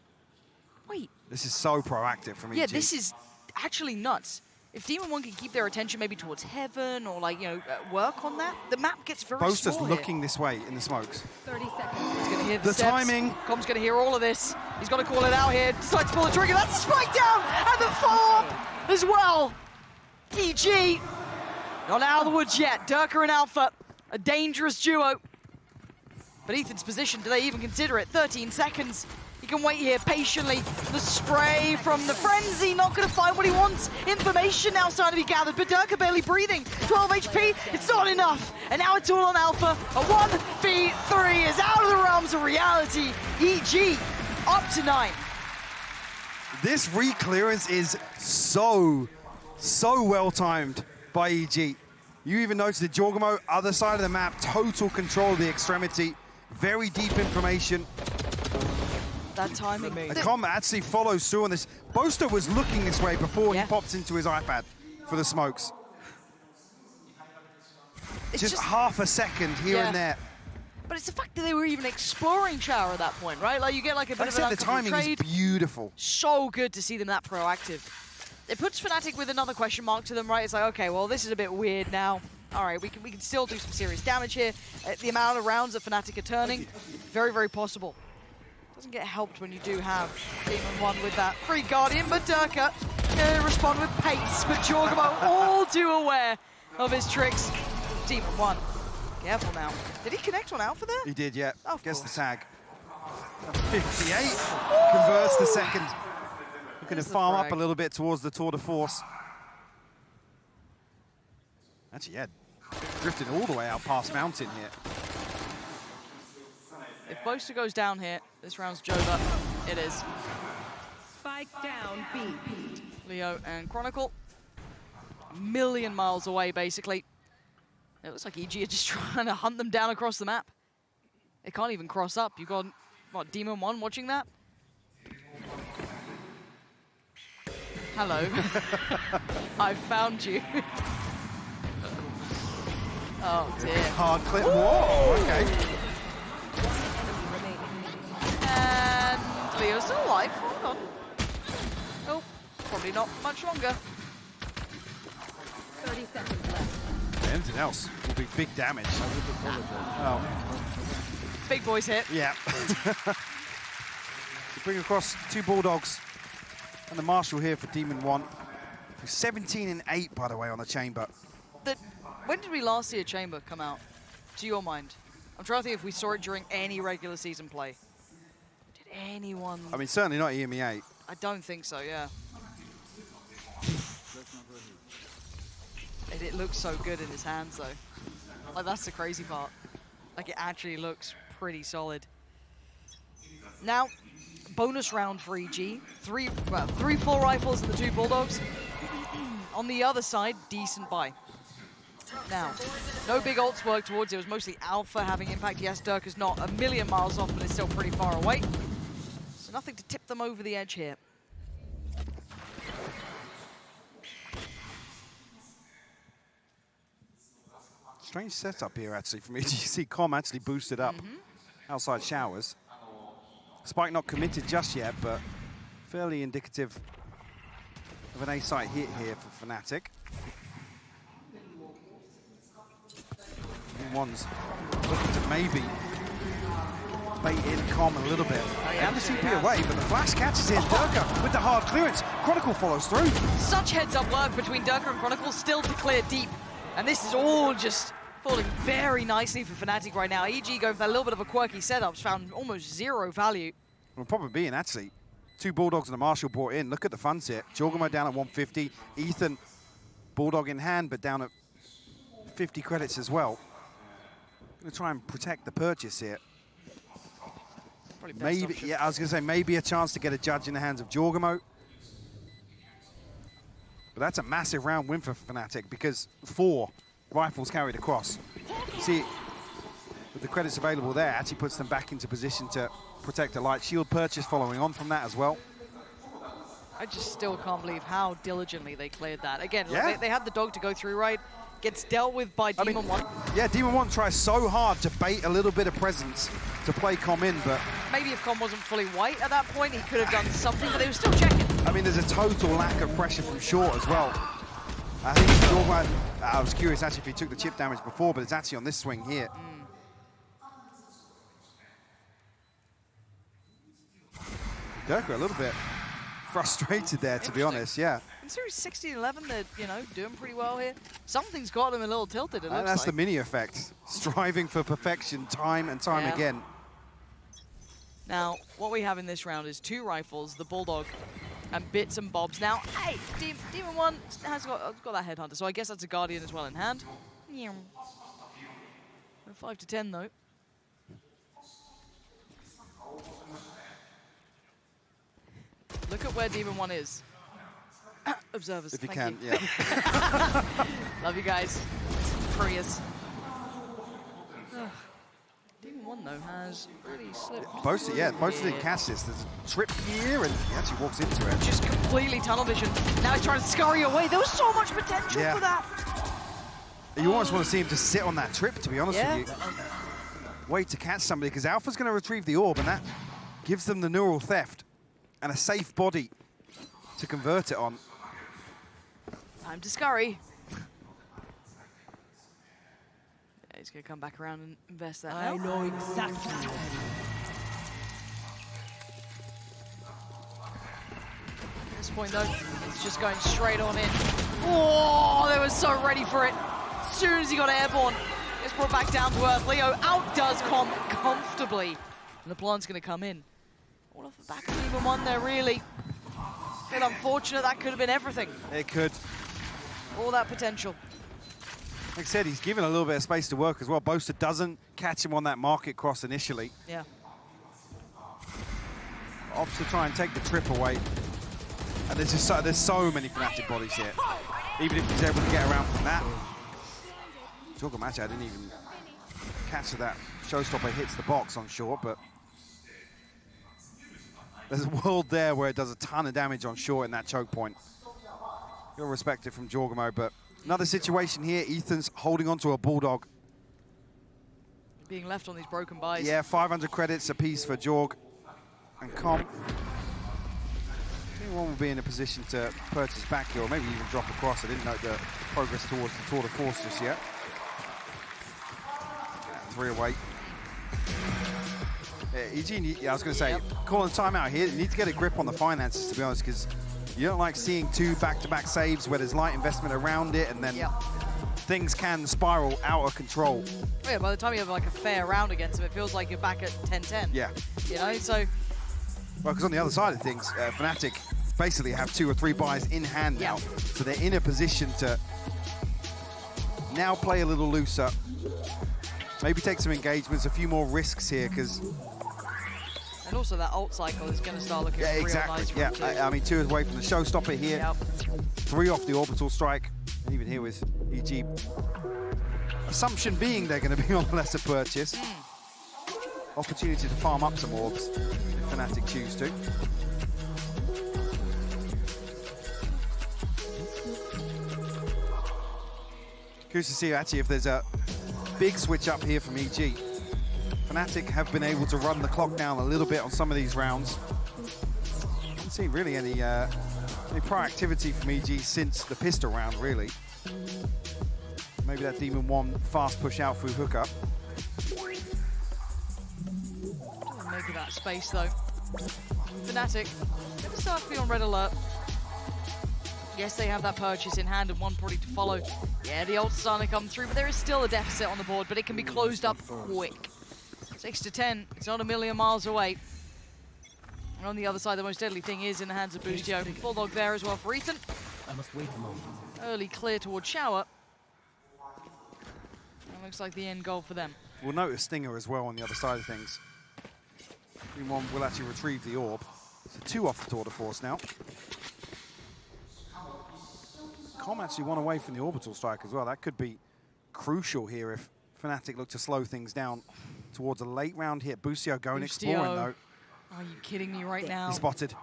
Wait. This is so proactive from EG. Yeah, this is actually nuts. If Demon 1 can keep their attention maybe towards heaven or like, you know, work on that, the map gets very Boaster's small looking here. this way in the smokes. 30 seconds. He's going to hear the steps. timing. Com's going to hear all of this. He's got to call it out here. Decides to pull the trigger. That's a spike down and the follow-up as well. EG not out of the woods yet. Durka and Alpha, a dangerous duo. But Ethan's position, do they even consider it? 13 seconds. He can wait here patiently. The spray from the Frenzy, not going to find what he wants. Information now starting to be gathered, but Durka barely breathing. 12 HP, it's not enough. And now it's all on Alpha. A 1v3 is out of the realms of reality. EG up to 9. This re-clearance is so well timed by EG. You even notice the Jorgamo, other side of the map, total control of the extremity. Very deep information. That timing. And Com actually follows through on this. Boaster was looking this way before he pops into his iPad for the smokes. It's just half a second here and there. But it's the fact that they were even exploring Shower at that point, right? Like you get like a bit of an the timing is beautiful. So good to see them that proactive. It puts Fnatic with another question mark to them, right? It's like, okay, well, this is a bit weird now. All right, we can still do some serious damage here. The amount of rounds that Fnatic are turning, very possible. Doesn't get helped when you do have Demon 1 with that free Guardian, but Durka gonna respond with pace. But Jorgamo all too aware of his tricks. Demon 1, careful now. Did he connect on Alpha there? He did, yeah. Of Guess course. the tag. 58 converts the second. Looking to farm up a little bit towards the Tour de Force. Actually, yeah, drifting all the way out past Mountain here. If Boaster goes down here, this round's Jova. It is. Spike down B. Leo and Chronicle. A million miles away, basically. It looks like EG are just trying to hunt them down across the map. They can't even cross up. You've got, what, Demon 1 watching that? Hello. I found you. Oh, dear. Hard clip. Whoa, okay. And Leo's still alive. Hold on. Oh, probably not much longer. 30 seconds left. Anything else will be big damage. Oh. Big boys hit. Yeah. Bring across 2 Bulldogs and the Marshal here for Demon 1. 17 and 8, by the way, on the Chamber. When did we last see a Chamber come out, to your mind? I'm trying to think if we saw it during any regular season play. Did anyone... I mean, certainly not EMEA. I don't think so, yeah. And it looks so good in his hands, though. Like, that's the crazy part. Like, it actually looks pretty solid. Now, bonus round for EG. Three full rifles and the 2 Bulldogs. On the other side, decent buy. Now, no big ults work towards it. It was mostly Alpha having impact. Yes, Durka's not a million miles off, but it's still pretty far away. So nothing to tip them over the edge here. Strange setup here, actually, from EG. You see Com actually boosted up outside showers. Spike not committed just yet, but fairly indicative of an A-site hit here for Fnatic. One's looking to maybe bait in Com a little bit. And the CP away, but the flash catches in. Durka with the hard clearance. Chronicle follows through. Such heads-up work between Durka and Chronicle, still to clear deep. And this is all just falling very nicely for Fnatic right now. EG going for a little bit of a quirky setup, found almost 0 value. Well, probably being actually 2 Bulldogs and a Marshal brought in. Look at the funds here. Jorgamo down at 150. Ethan, Bulldog in hand, but down at 50 credits as well. Going to try and protect the purchase here. Maybe, yeah, I was going to say maybe a chance to get a judge in the hands of Jorgamo. But that's a massive round win for Fnatic because 4 rifles carried across. See, with the credits available there, actually puts them back into position to protect a light shield purchase following on from that as well. I just still can't believe how diligently they cleared that. Again, yeah. they had the dog to go through, right? gets dealt with by Demon One. Yeah, Demon One tries so hard to bait a little bit of presence to play Com in, but... Maybe if Com wasn't fully white at that point, he could have done something, but they were still checking. I mean, there's a total lack of pressure from short as well. I think Jorgman, I was curious actually if he took the chip damage before, but it's actually on this swing here. Durka a little bit frustrated there, to be honest, yeah. In Series 16-11, they're, you know, doing pretty well here. Something's got them a little tilted, it looks That's like. the mini effect. Striving for perfection time and time again. Now, what we have in this round is 2 rifles, the Bulldog, and bits and bobs. Now, hey, Demon One has got that Headhunter, so I guess that's a Guardian as well in hand. 5 to 10, though. Look at where Demon One is. Observers, if you thank can, yeah. Love you guys. Couriers. Demon One, though, has really slipped. Boasted didn't catch this. There's a trip here, and he actually walks into it. Just completely tunnel vision. Now he's trying to scurry away. There was so much potential for that. You almost want to see him just sit on that trip, to be honest with you. Wait to catch somebody, because Alpha's going to retrieve the orb, and that gives them the neural theft and a safe body to convert it on. Time to scurry. He's going to come back around and invest that I know exactly. At this point, though, it's just going straight on in. Oh, they were so ready for it. As soon as he got airborne, it's brought back down to earth. Leo outdoes Com comfortably. And the plant's going to come in. All off the back of Demon One there, really. Bit unfortunate, that could have been everything. It could. All that potential. Like I said, he's given a little bit of space to work as well. Boaster doesn't catch him on that market cross initially. Yeah. Opts to try and take the trip away. And there's just so many Fnatic bodies here. Even if he's able to get around from that. Talk a match, I didn't even catch that showstopper hits the box on short, but there's a world there where it does a ton of damage on short in that choke point. You'll respect it from Jorgamo, but another situation here, Ethan's holding on to a Bulldog. Being left on these broken buys. Yeah, 500 credits apiece for Jorg and Com. Anyone will be in a position to purchase back here, or maybe even drop across. I didn't note the progress towards the Tour de Force just yet. 3 away. EG, I was going to say, calling timeout here. You need to get a grip on the finances, to be honest, because you don't like seeing 2 back-to-back saves where there's light investment around it, and then things can spiral out of control. Oh yeah, by the time you have like a fair round against them, it feels like you're back at 10-10. Yeah. You know, so... Well, because on the other side of things, Fnatic basically have 2 or 3 buys in hand now, so they're in a position to now play a little looser. Maybe take some engagements, a few more risks here, because... And also that ult cycle is going to start looking real nice. Yeah, I mean, 2 away from the showstopper here. 3 off the orbital strike. And even here with EG. Assumption being they're going to be on a lesser purchase. Opportunity to farm up some orbs if Fnatic choose to. Curious to see actually if there's a big switch up here from EG. Fnatic have been able to run the clock down a little bit on some of these rounds. Haven't seen really any proactivity from EG since the pistol round, really. Maybe that Demon One fast push out through hookup. Make of that space though. Fnatic, gonna start to be on red alert. Yes, they have that purchase in hand and one probably to follow. Yeah, the ult's starting to come through, but there is still a deficit on the board, but it can be closed up quick. 6 to 10, it's not a million miles away. And on the other side, the most deadly thing is in the hands of Boostio. Bulldog there as well for Ethan. I must wait a moment. Early clear towards Shower. And looks like the end goal for them. We'll notice Stinger as well on the other side of things. One will actually retrieve the orb. So 2 off the Tour de Force now. Com actually 1 away from the orbital strike as well. That could be crucial here if Fnatic look to slow things down towards a late round hit. Boostio going exploring though. Are you kidding me right now? He's spotted.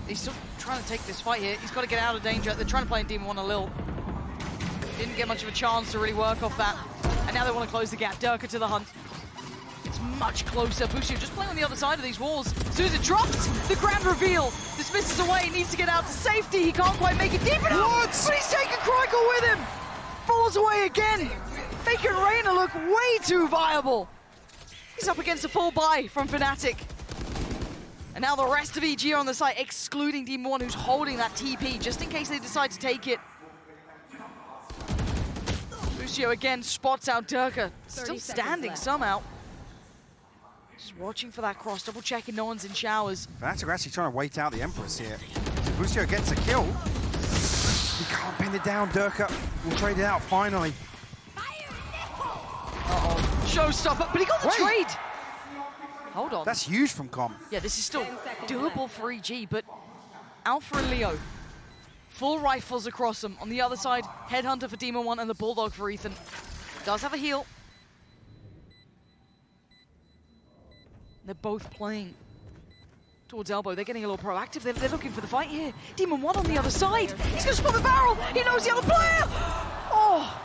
He's still trying to take this fight here. He's got to get out of danger. They're trying to play in Demon One a little. Didn't get much of a chance to really work off that. And now they want to close the gap. Durka to the hunt. It's much closer. Busio just playing on the other side of these walls. As soon as it drops, the grand reveal. This misses away. He needs to get out to safety. He can't quite make it deep enough. But he's taking Chronicle with him. Falls away again. Making Reyna look way too viable. He's up against a full buy from Fnatic. And now the rest of EG are on the side, excluding Demon One, who's holding that TP, just in case they decide to take it. Busio again spots out Durka, still standing somehow. Just watching for that cross, double checking no one's in showers. Fnatic are actually trying to wait out the Empress here. Busio gets a kill. He can't pin it down. Durka will trade it out finally. Uh-oh, showstopper, but he got the trade. Hold on. That's huge from Com. Yeah, this is still doable for EG, but Alpha and Leo, full rifles across them. On the other side, Headhunter for Demon One and the Bulldog for Ethan. Does have a heal. They're both playing towards elbow. They're getting a little proactive. They're looking for the fight here. Demon One on the other side. He's going to spot the barrel. He knows the other player. Oh,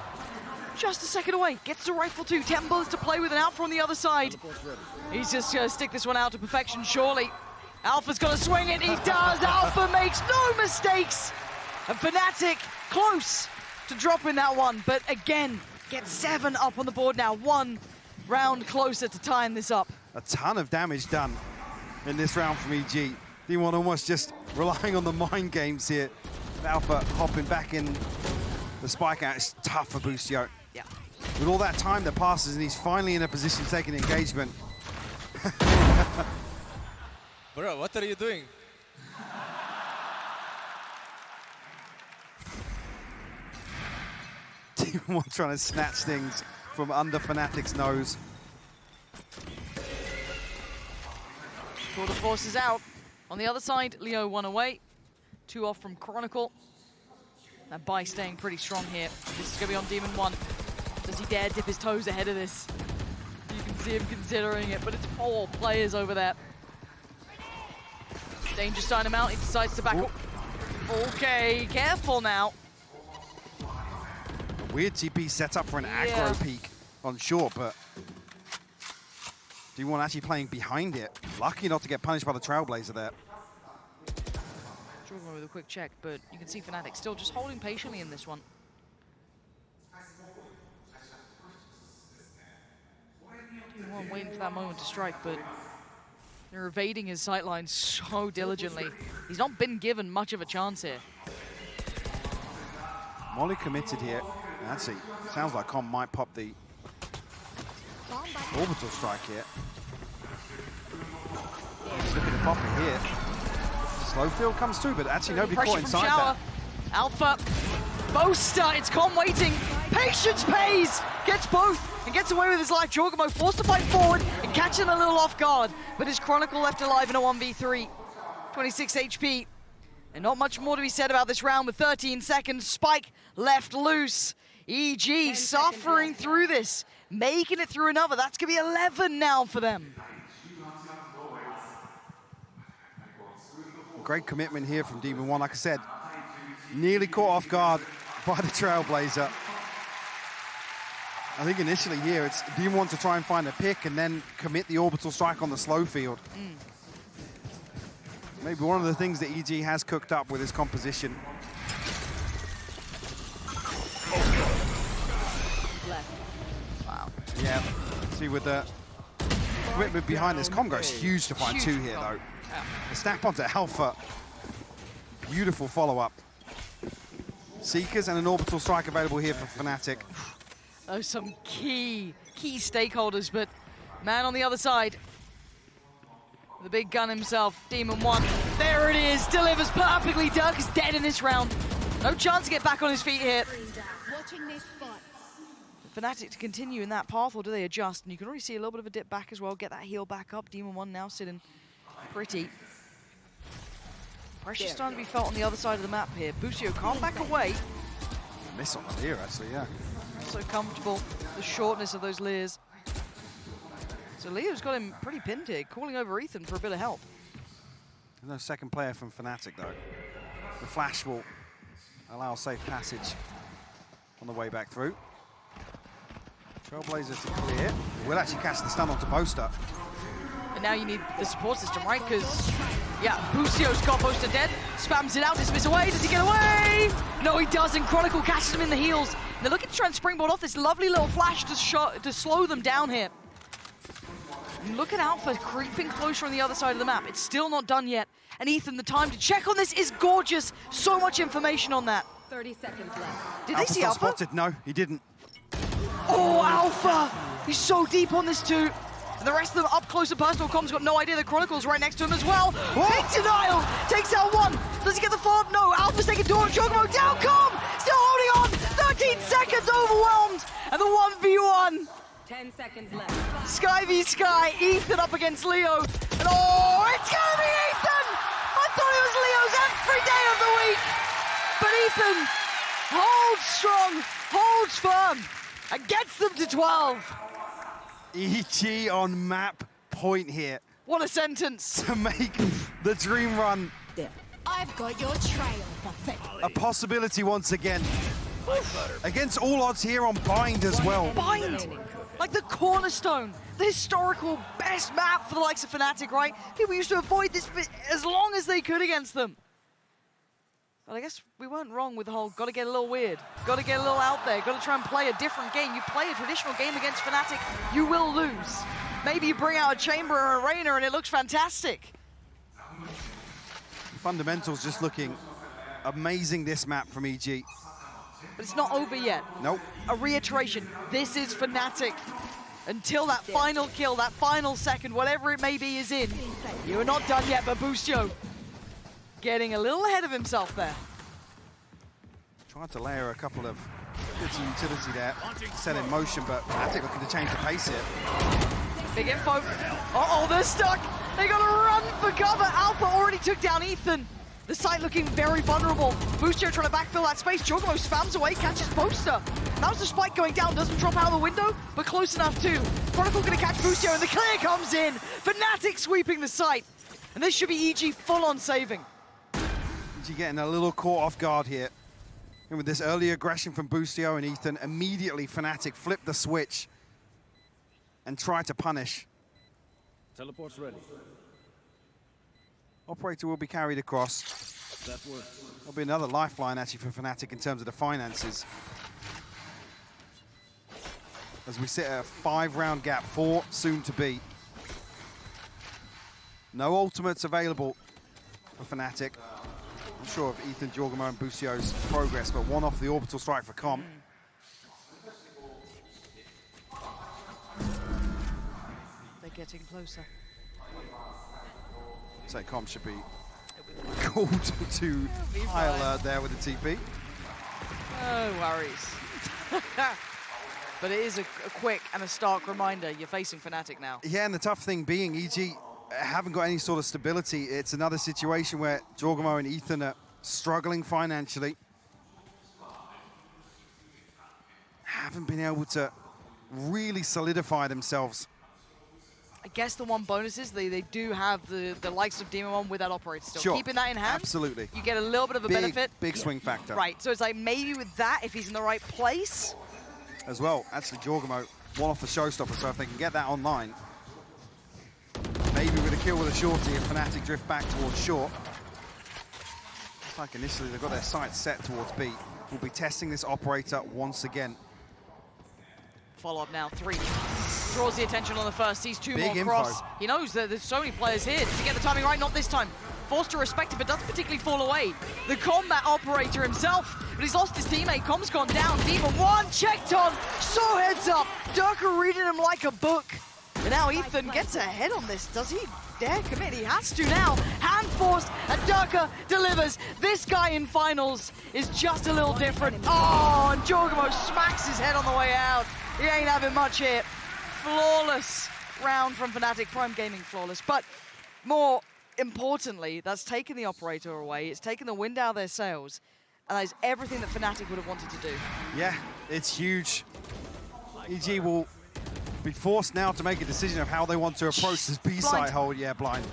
just a second away. Gets the rifle too. 10 bullets to play with and Alpha on the other side. He's just going to stick this one out to perfection, surely. Alpha's going to swing it. He does. Alpha makes no mistakes. And Fnatic close to dropping that one. But again, gets 7 up on the board now. 1 round closer to tying this up. A ton of damage done in this round from EG. D1 almost just relying on the mind games here. Alpha hopping back in the spike out. It's tough for Busio. Yeah. With all that time that passes and he's finally in a position to take an engagement. Bro, what are you doing? D1 trying to snatch things from under Fnatic's nose. Pull the forces out. On the other side, Leo 1 away. 2 off from Chronicle. That buy staying pretty strong here. This is going to be on Demon One. Does he dare dip his toes ahead of this? You can see him considering it, but it's 4 players over there. Danger sign him out. He decides to back up. Okay, careful now. A weird TP set up for an aggro peek on short, but D1 actually playing behind it. Lucky not to get punished by the Trailblazer there. Struggling with a quick check, but you can see Fnatic still just holding patiently in this one. D1 waiting for that moment to strike, but they're evading his sightlines so diligently. He's not been given much of a chance here. Molly committed here. Actually, sounds like Com might pop the orbital strike here. Looking to pop it here. Slow field comes through, but actually nobody caught inside that. Alpha, Boaster, it's Com waiting. Patience pays, gets both, and gets away with his life. Jorgamo forced to fight forward and catch him a little off guard, but his Chronicle left alive in a 1v3. 26 HP, and not much more to be said about this round with 13 seconds. Spike left loose. EG suffering through this, making it through another. That's gonna be 11 now for them. Great commitment here from Demon One. Like I said, nearly caught off guard by the Trailblazer. I think initially here it's Demon One to try and find a pick and then commit the orbital strike on the slow field. Maybe one of the things that EG has cooked up with his composition. Wow. Yeah, see with the commitment behind this, Congo's huge to find 2 here though. The snap onto Alpha. Beautiful follow-up. Seekers and an orbital strike available here for Fnatic. Those some key stakeholders, but man on the other side, the big gun himself, Demon One. There it is, delivers perfectly. Dirk is dead in this round. No chance to get back on his feet here. Fnatic to continue in that path, or do they adjust? And you can already see a little bit of a dip back as well. Get that heal back up. Demon One now sitting pretty. Pressure starting to be felt on the other side of the map here. Busio can't back away. Miss on the leer, actually, yeah. So comfortable, the shortness of those leers. So Leo's got him pretty pinned here, calling over Ethan for a bit of help. There's no second player from Fnatic, though. The flash will allow safe passage. on the way back through. Trailblazers to clear. We'll actually catch the stun onto Boaster. And now you need the support system, right? Because, yeah, Boostio's got Boaster dead. Spams it out, dismiss away. Does he get away? No, he doesn't. Chronicle catches him in the heels. They're looking to try and springboard off this lovely little flash to slow them down here. Looking out for creeping closer on the other side of the map. It's still not done yet. And Ethan, the time to check on this is gorgeous. So much information on that. 30 seconds left. Did they see Alpha? Spotted? No, he didn't. Oh, Alpha! He's so deep on this too. And the rest of them up close and personal comms got no idea the Chronicle's right next to him as well. Big denial! Takes out one. Does he get the follow-up? No. Alpha's taking Dora Chocobo down. Still holding on. 13 seconds overwhelmed. And the 1v1. 10 seconds left. Sky v Sky. Ethan up against Leo. And oh, it's gonna be Ethan! I thought it was Leo's every day of the week. But Ethan holds strong, holds firm, and gets them to 12. EG on map point here. What a sentence. To make the dream run I've got your trail. a possibility once again. Against all odds here on Bind as well. Bind! Like the cornerstone, the historical best map for the likes of Fnatic, right? People used to avoid this as long as they could against them. But I guess we weren't wrong with the whole gotta get a little weird, gotta get a little out there, gotta try and play a different game. You play a traditional game against Fnatic, you will lose. Maybe you bring out a Chamber or a Reina and it looks fantastic. Fundamentals just looking amazing this map from EG. But it's not over yet. Nope. A reiteration, this is Fnatic. Until that final kill, that final second, whatever it may be, is in. You are not done yet, but Boostio getting a little ahead of himself there. Tried to layer a couple of bits of utility there, set in motion, but Fnatic looking to change the pace here. Big info. Uh-oh, they're stuck. They gotta run for cover. Alpha already took down Ethan. The site looking very vulnerable. Boostio trying to backfill that space. Chocobo spams away, catches Boaster. That was the spike going down, doesn't drop out of the window, but close enough too. Chronicle gonna catch Boostio and the clear comes in. Fnatic sweeping the site. And this should be EG full on saving. EG getting a little caught off guard here. And with this early aggression from Boostio and Ethan, immediately Fnatic flipped the switch and tried to punish. Teleport's ready. Operator will be carried across. That works. There'll be another lifeline actually for Fnatic in terms of the finances. As we sit at a 5-round gap, 4 soon to be. No ultimates available for Fnatic. Not sure of Ethan, Jorgamo and Boostio's progress, but one off the orbital strike for Com. They're getting closer. So Com should be called to high alert there with the TP. No worries. But it is a quick and a stark reminder, you're facing Fnatic now. Yeah, and the tough thing being, EG haven't got any sort of stability. It's another situation where Jorgamo and Ethan are struggling financially. Haven't been able to really solidify themselves. I guess the one bonus is they do have the likes of Demon with that operator still. Sure. Keeping that in hand, Absolutely. you get a little bit of a benefit. Big swing factor. Right, so it's like maybe with that, if he's in the right place. As well, actually Jorgamo, one off the showstopper, so if they can get that online, maybe with a kill with a shorty and Fnatic drift back towards short. Looks like initially they've got their sights set towards B. We'll be testing this operator once again. Follow up now, 3. Draws the attention on the first, sees 2 Big more info. cross. He knows that there's so many players here. Does he get the timing right? Not this time. Forced to respect it, but doesn't particularly fall away. The combat operator himself, but he's lost his teammate. Com's gone down. Demon 1 checked on. So heads up. Durka reading him like a book. And now Ethan gets ahead on this. Does he dare commit? He has to now. Hand forced, and Durka delivers. This guy in finals is just a little different. Oh, and Jorgamo smacks his head on the way out. He ain't having much here. Flawless round from Fnatic. Prime Gaming flawless. But more importantly, that's taken the operator away. It's taken the wind out of their sails. And that is everything that Fnatic would have wanted to do. Yeah, it's huge. EG will be forced now to make a decision of how they want to approach this B-side hold. Yeah, blind.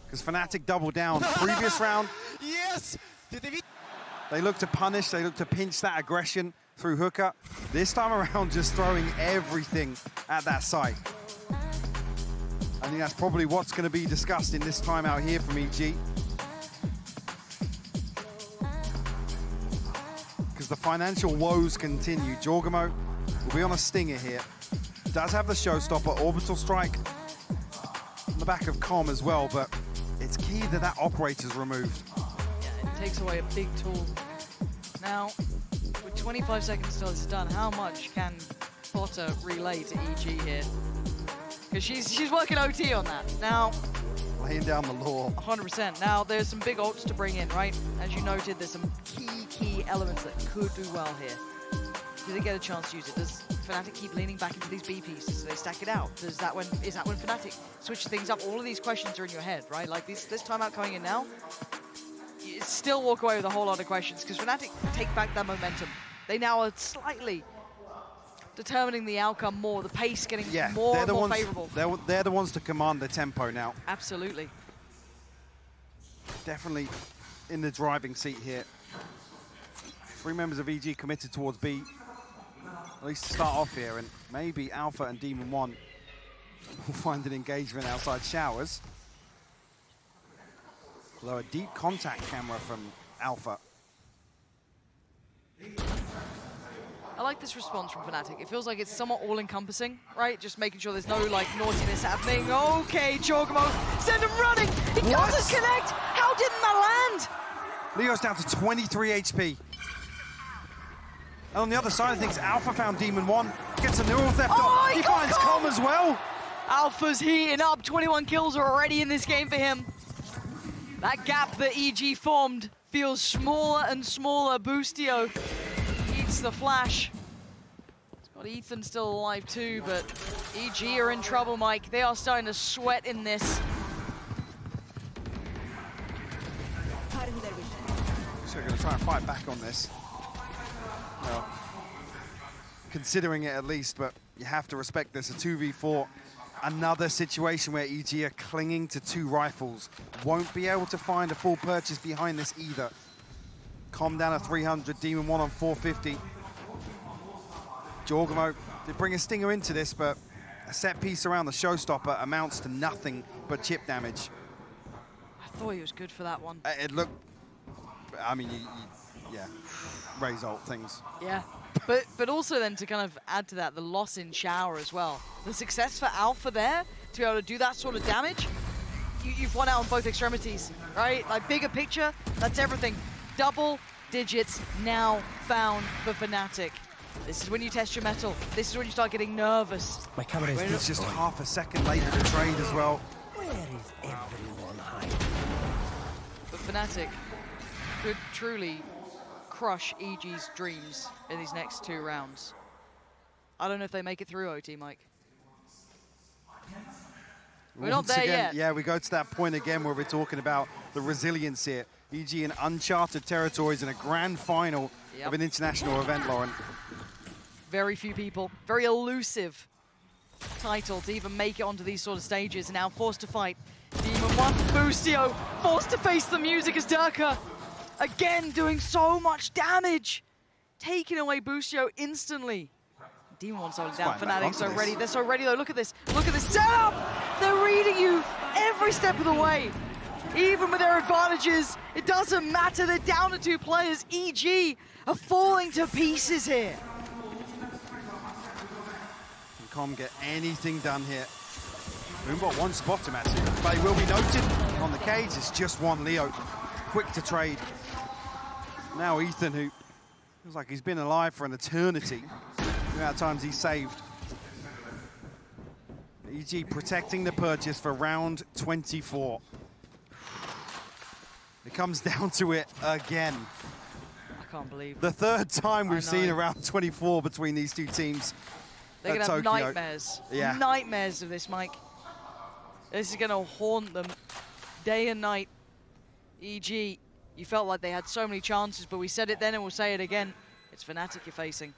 Because Fnatic doubled down previous round. Yes! They look to punish, they look to pinch that aggression through hooker. This time around, just throwing everything at that site. I think that's probably what's going to be discussed in this timeout here from EG. Because the financial woes continue. Jorgamo will be on a stinger here. Does have the showstopper, orbital strike on the back of Com as well, but it's key that that operator's removed. Yeah, it takes away a big tool. Now, with 25 seconds till it's done, how much can Potter relay to EG here? Because she's working OT on that. Now, laying down the law. 100%. Now, there's some big ults to bring in, right? As you noted, there's some key elements that could do well here. Do they get a chance to use it? Does Fnatic keep leaning back into these B pieces? Do they stack it out? Is that when Fnatic switches things up? All of these questions are in your head, right? Like this timeout coming in now, you still walk away with a whole lot of questions because Fnatic take back that momentum. They now are slightly determining the outcome more, the pace getting more and more favorable. They're the ones to command the tempo now. Absolutely. Definitely in the driving seat here. 3 members of EG committed towards B. At least to start off here, and maybe Alpha and Demon One will find an engagement outside showers. Although a deep contact camera from Alpha. I like this response from Fnatic. It feels like it's somewhat all-encompassing, right? Just making sure there's no like naughtiness happening. Okay, Jorgamo, send him running. He doesn't connect. How didn't that land? Leo's down to 23 HP. And on the other side of things, Alpha found Demon One, gets a neural theft off. He finds Com as well. Alpha's heating up. 21 kills are already in this game for him. That gap that EG formed feels smaller and smaller. Boostio eats the flash. It's got Ethan still alive too, but EG are in trouble, Mike. They are starting to sweat in this. So we're going to try and fight back on this. Well, considering it at least, but you have to respect this. A 2v4, another situation where EG are clinging to 2 rifles. Won't be able to find a full purchase behind this either. Com down to 300, Demon One on 450. Jorgamo did bring a stinger into this, but a set piece around the showstopper amounts to nothing but chip damage. I thought he was good for that one. It looked, I mean, yeah, Ray's ult things. Yeah, but also then to kind of add to that, the loss in shower as well. The success for Alpha there, to be able to do that sort of damage, you've won out on both extremities, right? Like bigger picture, that's everything. Double digits now found for Fnatic. This is when you test your mettle. This is when you start getting nervous. My camera is just half a second late for the trade as well. Where is everyone hiding? But Fnatic could truly crush EG's dreams in these next 2 rounds. I don't know if they make it through OT, Mike. We're not there yet. Yeah, we go to that point again where we're talking about the resilience here. EG in uncharted territories in a grand final of an international event, Lauren. Very few people, very elusive title to even make it onto these sort of stages. Now forced to fight. Demon One, Boostio, forced to face the music as Durka. Again, doing so much damage. Taking away Boostio instantly. Demon One's holding down. Fnatic so ready. They're so ready though. Look at this. Look at this setup. They're reading you every step of the way. Even with their advantages, it doesn't matter. They're down to 2 players. EG are falling to pieces here. Can Com get anything done here? Moombot one spot him actually, but he will be noted on the cage. It's just one Leo. Quick to trade. Now Ethan, who feels like he's been alive for an eternity. The amount of times he's saved. EG protecting the purchase for round 24. It comes down to it again. I can't believe the 3rd time we've seen a round 24 between these 2 teams. They're gonna have nightmares. Yeah. Nightmares of this, Mike. This is gonna haunt them day and night. EG, you felt like they had so many chances, but we said it then and we'll say it again. It's Fnatic you're facing.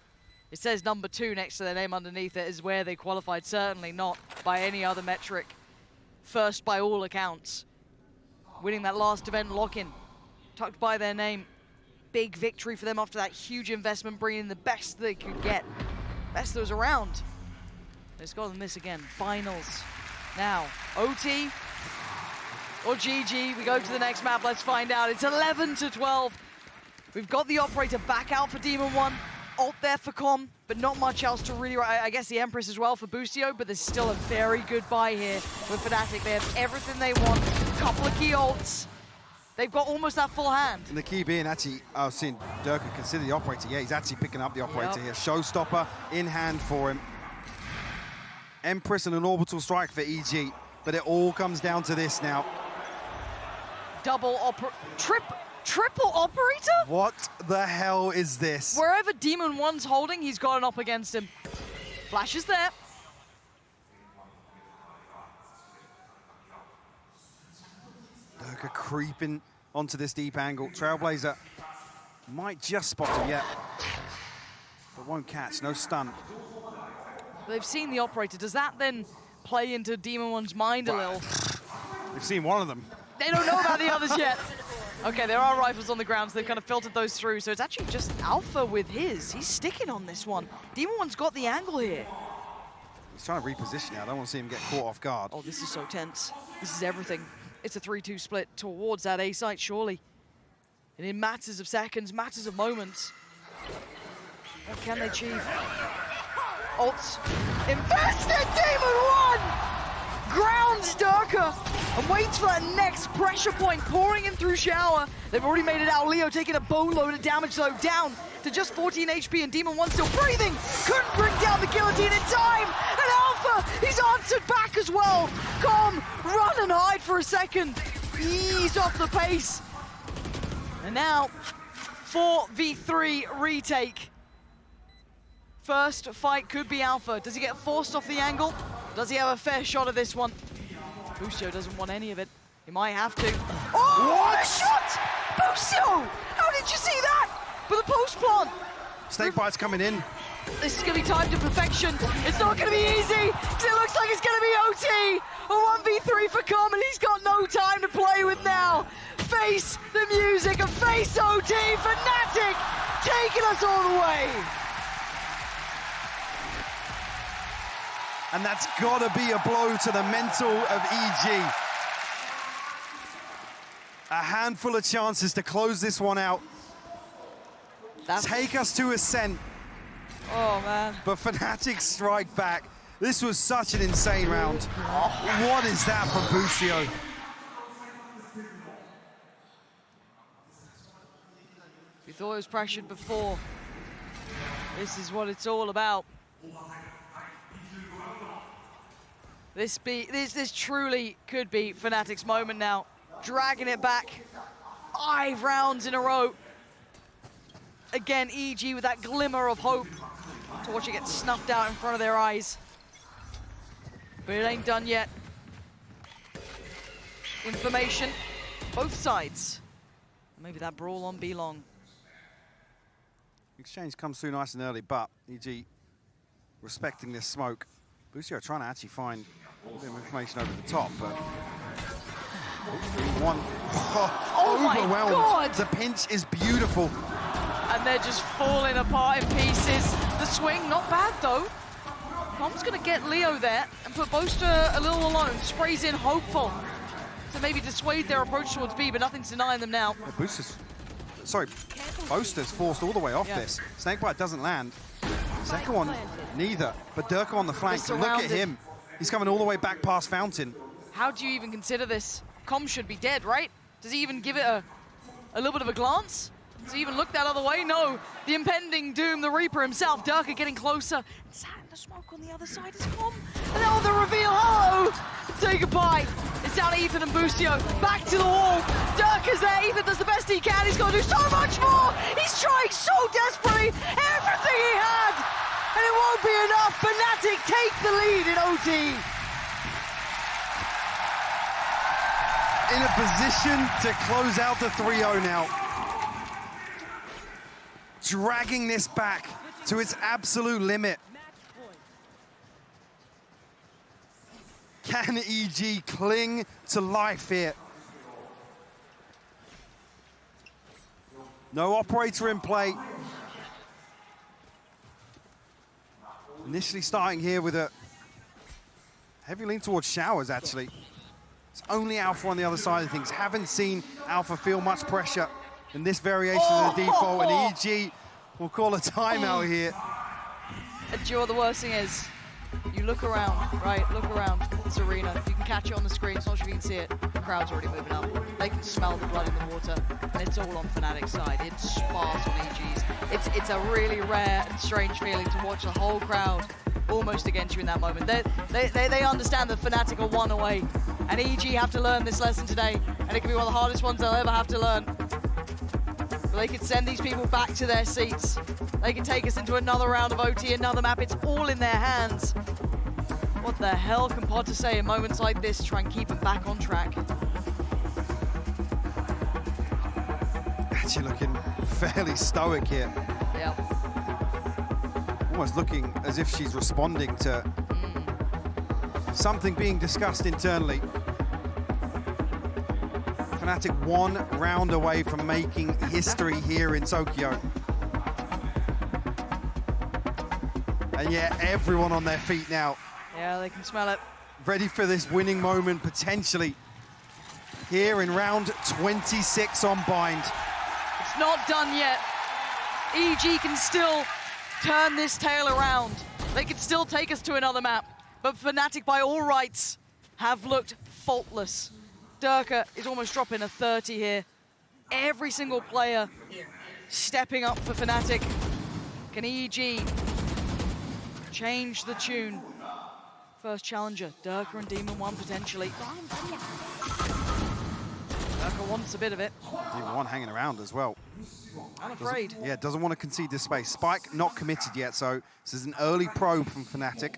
It says number 2 next to their name underneath it is where they qualified, certainly not by any other metric. First by all accounts. Winning that last event lock-in, tucked by their name. big victory for them after that huge investment, bringing in the best they could get. Best that was around. Let's go and miss again. Finals. Now, OT or GG. We go to the next map. Let's find out. It's 11-12. We've got the operator back out for Demon One. Ult there for Com, but not much else to really... I guess the Empress as well for Boostio, but there's still a very good buy here with Fnatic. They have everything they want. A couple of key ults. They've got almost that full hand. And the key being actually, I was seeing Durka consider the operator. Yeah, he's actually picking up the operator here. Showstopper in hand for him. Empress and an orbital strike for EG, but it all comes down to this now. Triple operator? What the hell is this? Wherever Demon One's holding, he's got an op against him. Flash is there. Durka creeping onto this deep angle. Trailblazer might just spot him yet, but won't catch, no stun. They've seen the operator. Does that then play into Demon One's mind a little? They've seen one of them. They don't know about the others yet. Okay, there are rifles on the ground, so they've kind of filtered those through. So it's actually just Alpha with his. He's sticking on this one. Demon One's got the angle here. He's trying to reposition now. I don't want to see him get caught off guard. Oh, this is so tense. This is everything. It's a 3-2 split towards that A site, surely. And in matters of seconds, matters of moments. What can they achieve? Ults. Invested Demon One! Grounds Durka and waits for that next pressure point pouring in through Shower. They've already made it out. Leo taking a boatload of damage though, down to just 14 HP, and Demon One still breathing. Couldn't bring down the guillotine in time. And Alpha, he's answered back as well. Com, run and hide for a second. Ease off the pace. And now, 4v3 retake. First fight could be Alpha. Does he get forced off the angle? Does he have a fair shot of this one? Boostio doesn't want any of it. He might have to. Oh, what a shot! Boostio! How did you see that? With a post plant. Snakebite's coming in. This is going to be timed to perfection. It's not going to be easy, because it looks like it's going to be OT. A 1v3 for Com, and he's got no time to play with now. Face the music and face OT. Fnatic taking us all the way. And that's got to be a blow to the mental of EG. A handful of chances to close this one out. Take us to Ascent. Oh, man. But Fnatic strike back. This was such an insane round. What is that from Boostio? We thought it was pressured before. This is what it's all about. This truly could be Fnatic's moment now. Dragging it back 5 rounds in a row. Again, EG with that glimmer of hope to watch it get snuffed out in front of their eyes. But it ain't done yet. Information, both sides. Maybe that brawl on B-Long. Exchange comes through nice and early, but EG respecting this smoke. Boostio trying to actually find a bit of information over the top, but one overwhelmed. My God. The pinch is beautiful. And they're just falling apart in pieces. The swing, not bad though. Com's gonna get Leo there and put Boaster a little alone. Sprays in, hopeful to maybe dissuade their approach towards B, but nothing's denying them now. Boaster's forced all the way off this. Snakebite doesn't land. Second one, neither. But Durka on the flank, look at him. He's coming all the way back past Fountain. How do you even consider this? Com should be dead, right? Does he even give it a little bit of a glance? Does he even look that other way? No. The impending doom, the Reaper himself, Durka getting closer. And sat in the smoke on the other side is Com. And now the reveal, hello! Say goodbye. It's down to Ethan and Boostio. Back to the wall. Durka's there. Ethan does the best he can. He's got to do so much more. He's trying so desperately. Everything he had. And it won't be enough. Fnatic take the lead in OT. In a position to close out the 3-0 now. Dragging this back to its absolute limit. Can EG cling to life here? No operator in play. Initially starting here with a heavy lean towards showers, actually. It's only Alpha on the other side of things. Haven't seen Alpha feel much pressure in this variation of the default, and EG will call a timeout here. And do you know what the worst thing is? You look around, right? Look around this arena. You can catch it on the screen. It's not sure if you can see it. The crowd's already moving up. They can smell the blood in the water, and it's all on Fnatic's side. It's sparse on EG's. It's a really rare and strange feeling to watch the whole crowd almost against you in that moment. They understand that Fnatic are one away, and EG have to learn this lesson today, and it can be one of the hardest ones they'll ever have to learn. But they could send these people back to their seats. They can take us into another round of OT, another map. It's all in their hands. What the hell can Potter say in moments like this to try and keep them back on track? Actually looking fairly stoic here. Yeah. Almost looking as if she's responding to something being discussed internally. Fnatic 1 round away from making history here in Tokyo. And yeah, everyone on their feet now. Yeah, they can smell it. Ready for this winning moment, potentially. Here in round 26 on Bind. It's not done yet. EG can still turn this tail around. They can still take us to another map. But Fnatic, by all rights, have looked faultless. Durka is almost dropping a 30 here. Every single player stepping up for Fnatic. Can EG change the tune? First challenger, Durka and Demon 1 potentially. Durka wants a bit of it. Demon 1 hanging around as well. I'm afraid. Doesn't want to concede this space. Spike not committed yet, so this is an early probe from Fnatic.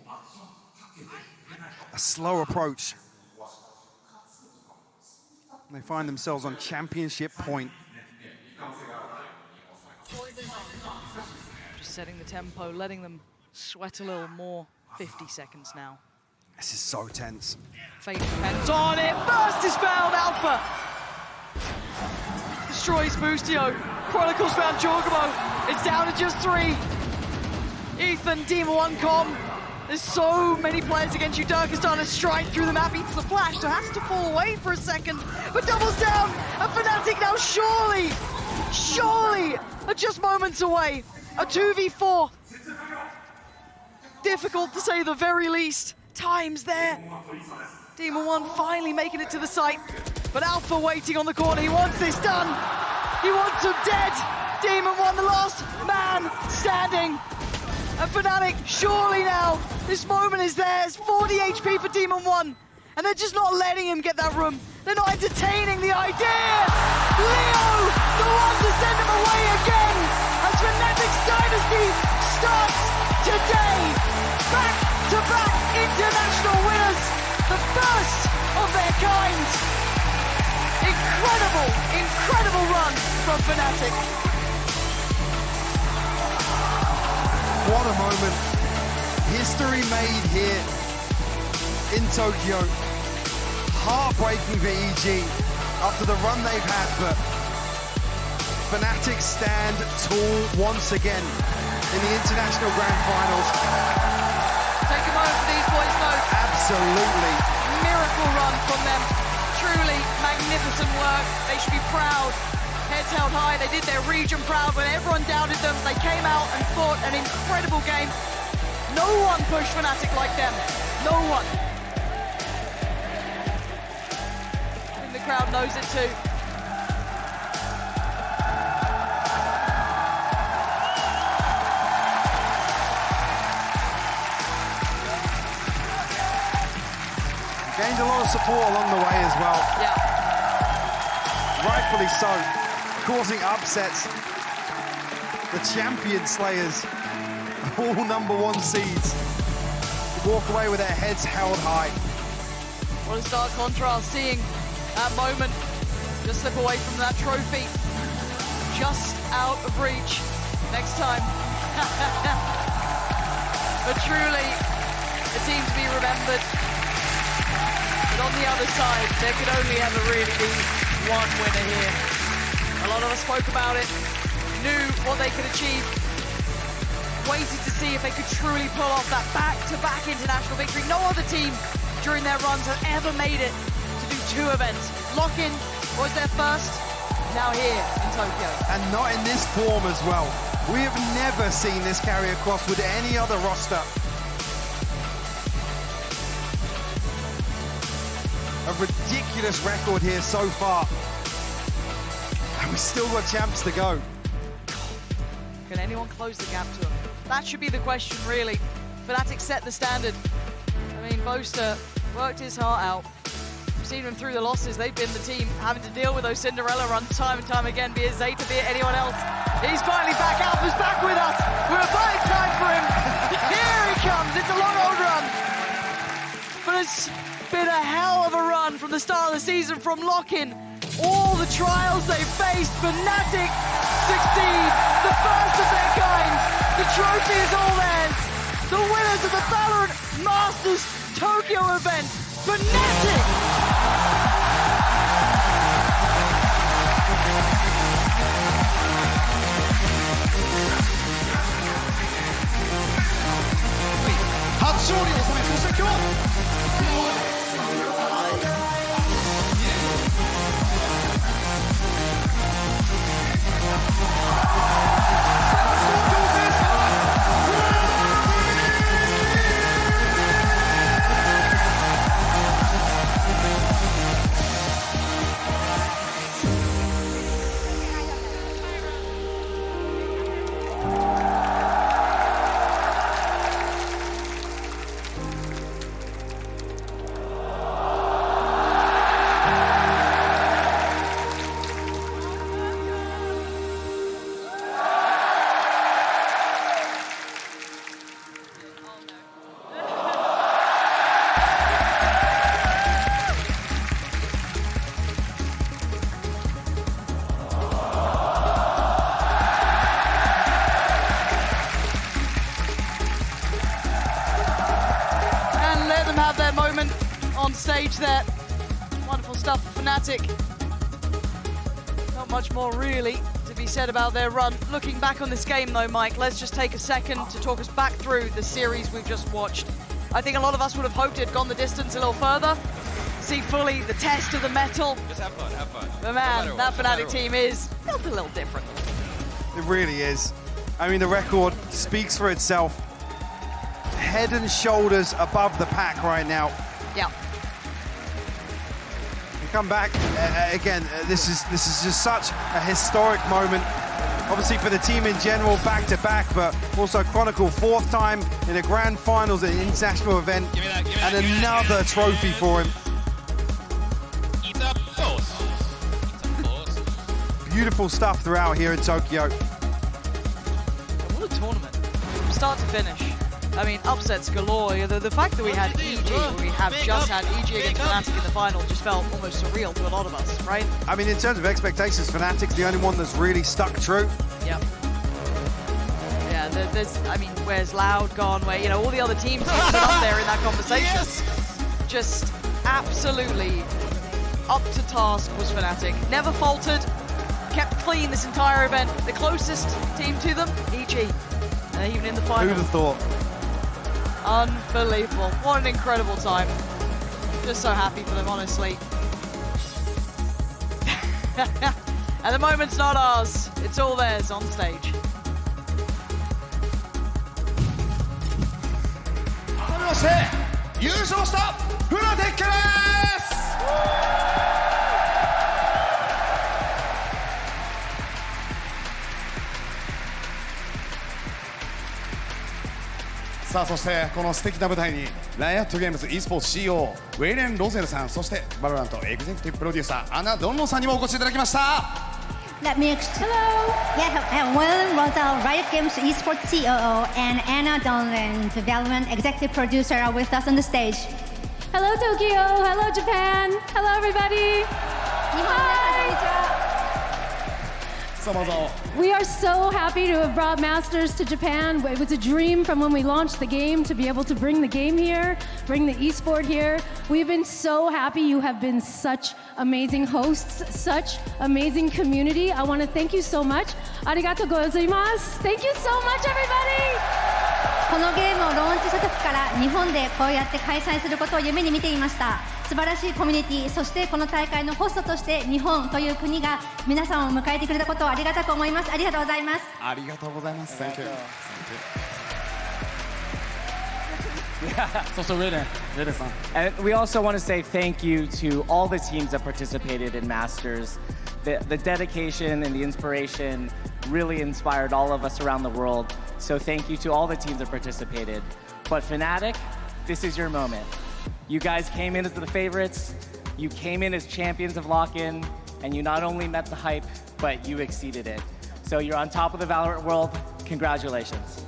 A slow approach. They find themselves on championship point. Just setting the tempo, letting them sweat a little more. 50 seconds now. This is so tense. Fate depends on it. First is found, Alpha. Destroys Boostio. Chronicles found Jorgamo. It's down to just 3. Ethan, Demon 1 com. There's so many players against you. Durka's starting to strike through the map, eats the flash, so has to fall away for a second, but doubles down, and Fnatic now surely are just moments away. A 2v4. Difficult to say the very least. Time's there. Demon 1 finally making it to the site, but Alpha waiting on the corner. He wants this done. He wants him dead. Demon 1, the last man standing. And Fnatic, surely now, this moment is theirs. 40 HP for Demon 1. And they're just not letting him get that room. They're not entertaining the idea. Leo, the one to send him away again. As Fnatic's dynasty starts today. Back-to-back international winners. The first of their kind. Incredible run from Fnatic. What a moment. History made here in Tokyo. Heartbreaking for EG after the run they've had, but Fnatic stand tall once again in the International Grand Finals. Take a moment for these boys, though. Absolutely. Miracle run from them. Truly magnificent work. They should be proud. Heads held high. They did their region proud when everyone doubted them. They came out and fought an incredible game. No one pushed Fnatic like them. No one. I think the crowd knows it too. Gained a lot of support along the way as well. Yeah. Rightfully so. Causing upsets. The champion slayers, all #1 seeds, walk away with their heads held high. What a stark contrast, seeing that moment just slip away from that trophy. Just out of reach. Next time. But truly, a team to be remembered. But on the other side, there could only ever really be one winner here. A lot of us spoke about it. knew what they could achieve. Waited to see if they could truly pull off that back-to-back international victory. No other team during their runs have ever made it to do 2 events. Lock-in was their first, now here in Tokyo. And not in this form as well. We have never seen this carry across with any other roster. A ridiculous record here so far. And we've still got champs to go. Can anyone close the gap to them? That should be the question, really. Fnatic set the standard. I mean, Boaster worked his heart out. We've seen him through the losses. They've been the team having to deal with those Cinderella runs time and time again, be it Zeta, be it anyone else. He's finally back. Alpha's back with us. We're buying time for him. Here he comes. It's a long old run. But it's been a hell of a run from the start of the season from Lock-in. All the trials they faced, Fnatic succeed. The first of their kind. The trophy is all theirs. The winners of the VALORANT Masters Tokyo event, Fnatic! On stage there. Wonderful stuff for Fnatic. Not much more really to be said about their run. Looking back on this game though, Mike, let's just take a second to talk us back through the series we've just watched. I think a lot of us would have hoped it had gone the distance a little further. See fully the test of the metal. Just have fun, have fun. But man, that Fnatic team is built a little different. It really is. I mean, the record speaks for itself. Head and shoulders above the pack right now. Yeah. Come back again. This is just such a historic moment. Obviously for the team in general, back to back, but also Chronicle 4th time in a grand finals at an international event, and another trophy for him. Beautiful stuff throughout here in Tokyo. What a tournament, from start to finish. I mean, upsets galore. The fact that we had EG, or we have just had EG against Fnatic in the final, just felt almost surreal to a lot of us, right? I mean, in terms of expectations, Fnatic's the only one that's really stuck true. Yep. Yeah, there's, I mean, where's Loud gone? Where, you know, all the other teams that are up there in that conversation. Yes! Just absolutely up to task was Fnatic. Never faltered, kept clean this entire event. The closest team to them, EG. Even in the final. Who'd have thought? Unbelievable. What an incredible time. Just so happy for them, honestly. And the moment's not ours. It's all theirs on stage. Fnatic! さあそしてこの素敵な舞台にライアットゲームズ e スポーツ CEO ウェイレン・ロゼルさん、そしてバロラントエグゼクティブプロデューサーアナ・ドンロンさんにもお越しいただきました。 Let me hello. Yeah, Wayland Rosal, Riot Games Esports COO, and Anna Donlan, development executive producer, are with us on the stage. Hello Tokyo, hello Japan, hello everybody. Hi. さあまずは We are so happy to have brought Masters to Japan. It was a dream from when we launched the game to be able to bring the game here, bring the esport here. We've been so happy. You have been such amazing hosts, such amazing community. I want to thank you so much. Arigatou gozaimasu. Thank you so much, everybody. このゲームをローンチした時から日本でこうやって開催することを夢に見ていました。素晴らしいコミュニティ、そしてこの大会のホストとして日本という国が皆さんを迎えてくれたことをありがたく思います。ありがとうございます。ありがとうございます。Thank you. Yeah, it's also written. And we also want to say thank you to all the teams that participated in Masters. The dedication and the inspiration really inspired all of us around the world. So thank you to all the teams that participated. But Fnatic, this is your moment. You guys came in as the favorites, you came in as champions of lock-in, and you not only met the hype, but you exceeded it. So you're on top of the Valorant world. Congratulations.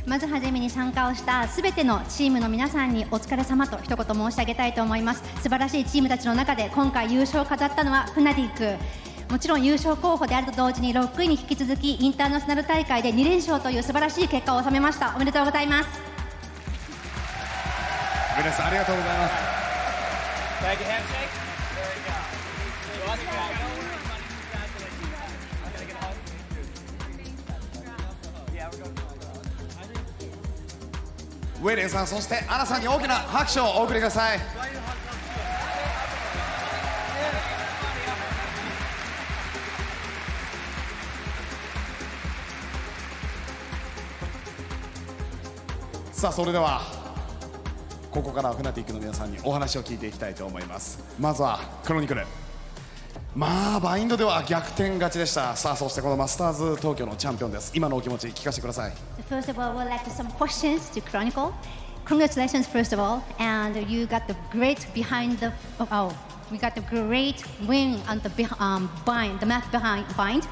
まずはじめに参加をしたすべてのチームの皆さんにお疲れ様と一言申し上げたいと思います。素晴らしいチームたちの中で今回優勝を飾ったのはフナティック。もちろん優勝候補であると同時に6位に引き続きインターナショナル大会で2連勝という素晴らしい結果を収めました。おめでとうございます。皆さんありがとうございます。ウェレンさん、そしてアナさんに大きな拍手をお送りください。さあそれではここからフナティックの皆さんにお話を聞いていきたいと思います。まずはクロニクル、まあバインドでは逆転勝ちでした。さあそしてこのマスターズ東京のチャンピオンです。今のお気持ち聞かせてください。First of all, we'd like to some questions to Chronicle. Congratulations, first of all, and you got the great behind the we got the great win on the bind, the map behind.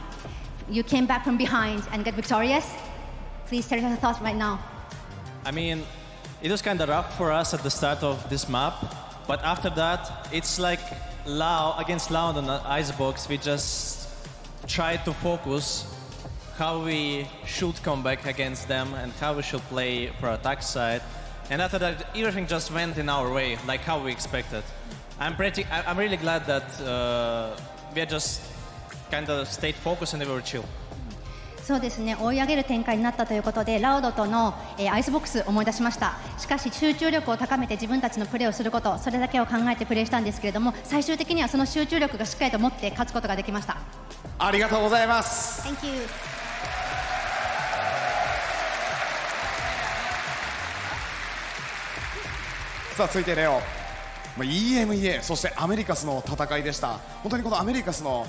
You came back from behind and got victorious. Please tell your thoughts right now. I mean, it was kind of rough for us at the start of this map, but after that, it's like against Loud on the icebox. We just tried to focus how we should come back against them and how we should play for attack side. And after that, everything just went in our way, like how we expected. I'm really glad that we just kind of stayed focused and we were chill. そうですね、追い上げる展開になったということでラウドとの、アイスボックスを思い出しました。しかし集中力を高めて自分たちのプレーをすること、それだけを考えてプレーしたんですけれども、最終的にはその集中力がしっかりと持って勝つことができました。ありがとうございます。 Thank you. さあ続いてレオ、EMEA そしてアメリカスの戦いでした。本当にこのアメリカスの、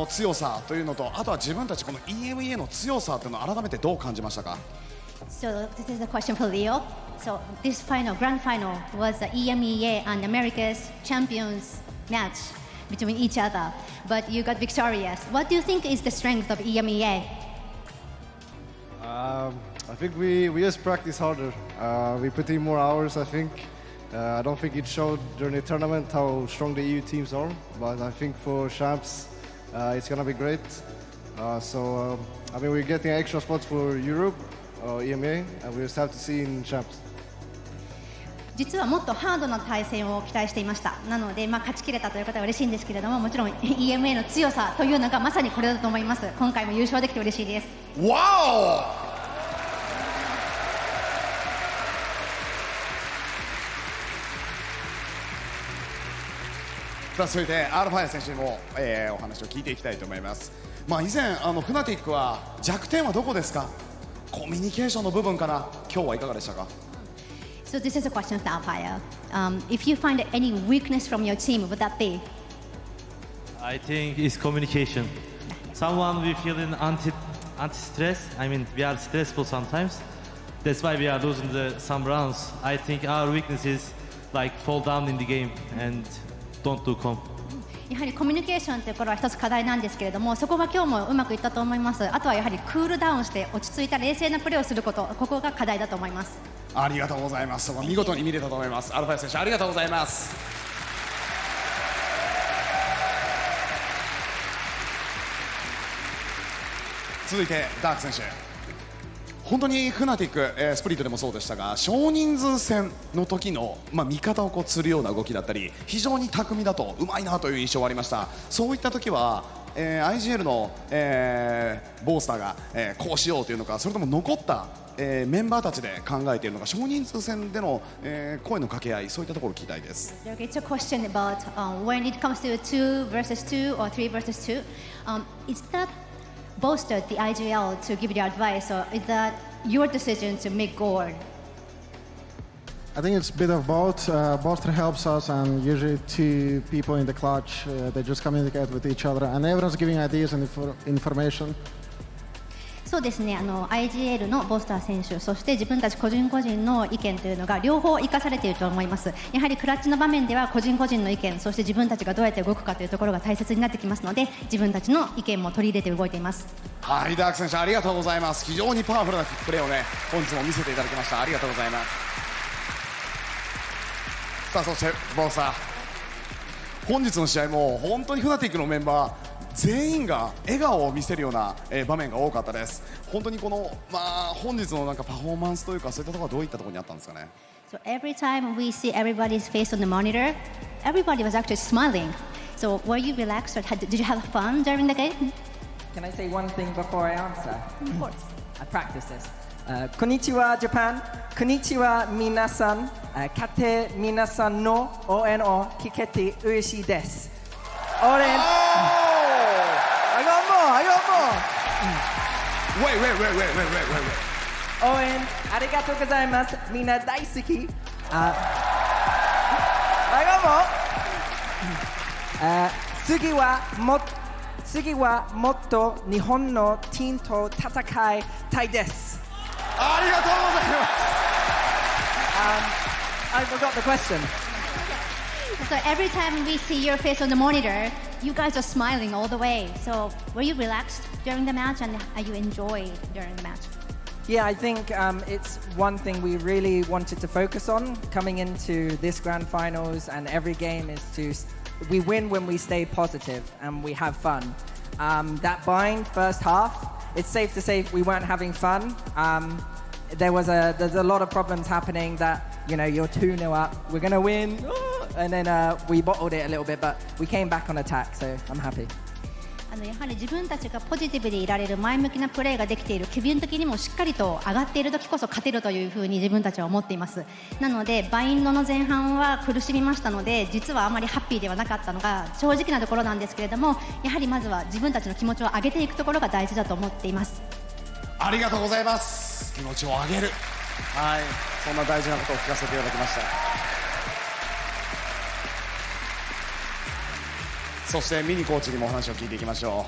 強さというのと、あとは自分たちこの EMEA の強さというのを改めてどう感じましたか？ So this is a question for Leo. So this grand final was the EMEA and America's champions match between each other, but you got victorious. What do you think is the strength of EMEA? I think we just practice harder. We put in more hours, I think. I don't think it showed during the tournament how strong the EU teams are, but I think for champs it's gonna be great. I mean, we're getting extra spots for Europe, EMEA, and we just have to see in champs. 実はもっとハードな対戦を期待していました。なので、勝ちきれたということは嬉しいんですけれども、もちろん EMA の強さというのがまさにこれだと思います。今回も優勝できて嬉しいです。わお！続いてアルファヤ選手にも、お話を聞いていきたいと思います。以前フナティックは弱点はどこですか？コミュニケーションの部分かな。今日はいかがでしたか？ So this is a question of the Alfaya. If you find any weakness from your team, would that be? I think it's communication. Someone we feel in anti-stress. I mean, we are stressful sometimes. That's why we are losing some rounds. I think our weakness is like fall down in the game and don't do comp. やはりコミュニケーションというところは一つ課題なんですけれども、そこが今日もうまくいったと思います。あとはやはりクールダウンして落ち着いた冷静なプレーをすること、ここが課題だと思います。ありがとうございます。見事に見れたと思います。アルファヤ選手ありがとうございます。続いてダーク選手、本当にフナティック、スプリットでもそうでしたが、少人数戦の時の、味方を釣るような動きだったり、非常に巧みだとうまいなという印象がありました。そういった時は、IGL の、ボースターが、こうしようというのか、それとも残った、メンバーたちで考えているのか、少人数戦での、声の掛け合い、そういったところを聞きたいです。It's a question about when it comes to 2 versus 2 or 3 versus 2. Is that bolstered the IGL to give you advice, or is that your decision to make goal? I think it's a bit of both. Bolster helps us, and usually two people in the clutch, they just communicate with each other, and everyone's giving ideas and information. そうですね、IGL のボスター選手、そして自分たち個人個人の意見というのが両方生かされていると思います。やはりクラッチの場面では個人個人の意見、そして自分たちがどうやって動くかというところが大切になってきますので、自分たちの意見も取り入れて動いています。はい、ダーク選手ありがとうございます。非常にパワフルなプレーをね、本日も見せていただきました。ありがとうございます。さあ、そしてボスター、本日の試合も本当にフナティックのメンバー全員が笑顔を見せるような、場面が多かったです。本当にこの、本日のなんかパフォーマンスというか、そういったところはどういったところにあったんですかね。So every time we see everybody's face on the monitor, everybody was actually smiling. So were you relaxed, or did you have fun during the game? Can I say one thing before I answer? Of course. I practiced this. Konnichiwa Japan, konnichiwa minasan, kate minasan no ON o kikete ueshii desu. Oren. I got more. Wait. 応援ありがとうございます。みんな大好き。I got more. 次はもっと日本のチームと戦いたいです。ありがとうございます。I forgot the question. So every time we see your face on the monitor, you guys are smiling all the way. So were you relaxed during the match, and you enjoyed during the match? Yeah, I think it's one thing we really wanted to focus on coming into this grand finals, and every game is we win when we stay positive and we have fun. That bind first half, it's safe to say we weren't having fun. There's a lot of problems happening that, you're 2-0 up, we're going to win, and then we bottled it a little bit, but we came back on attack, so I'm happy. やはり自分たちがポジティブでいられる前向きなプレーができている、気分的にもしっかりと上がっている時こそ勝てるというふうに自分たちは思っています。なのでバインドの前半は苦しみましたので、実はあまりハッピーではなかったのが正直なところなんですけれども、やはりまずは自分たちの気持ちを上げていくところが大事だと思っています。ありがとうございます。気持ちを上げる、はい、そんな大事なことを聞かせていただきました。そしてミニコーチにもお話を聞いていきましょ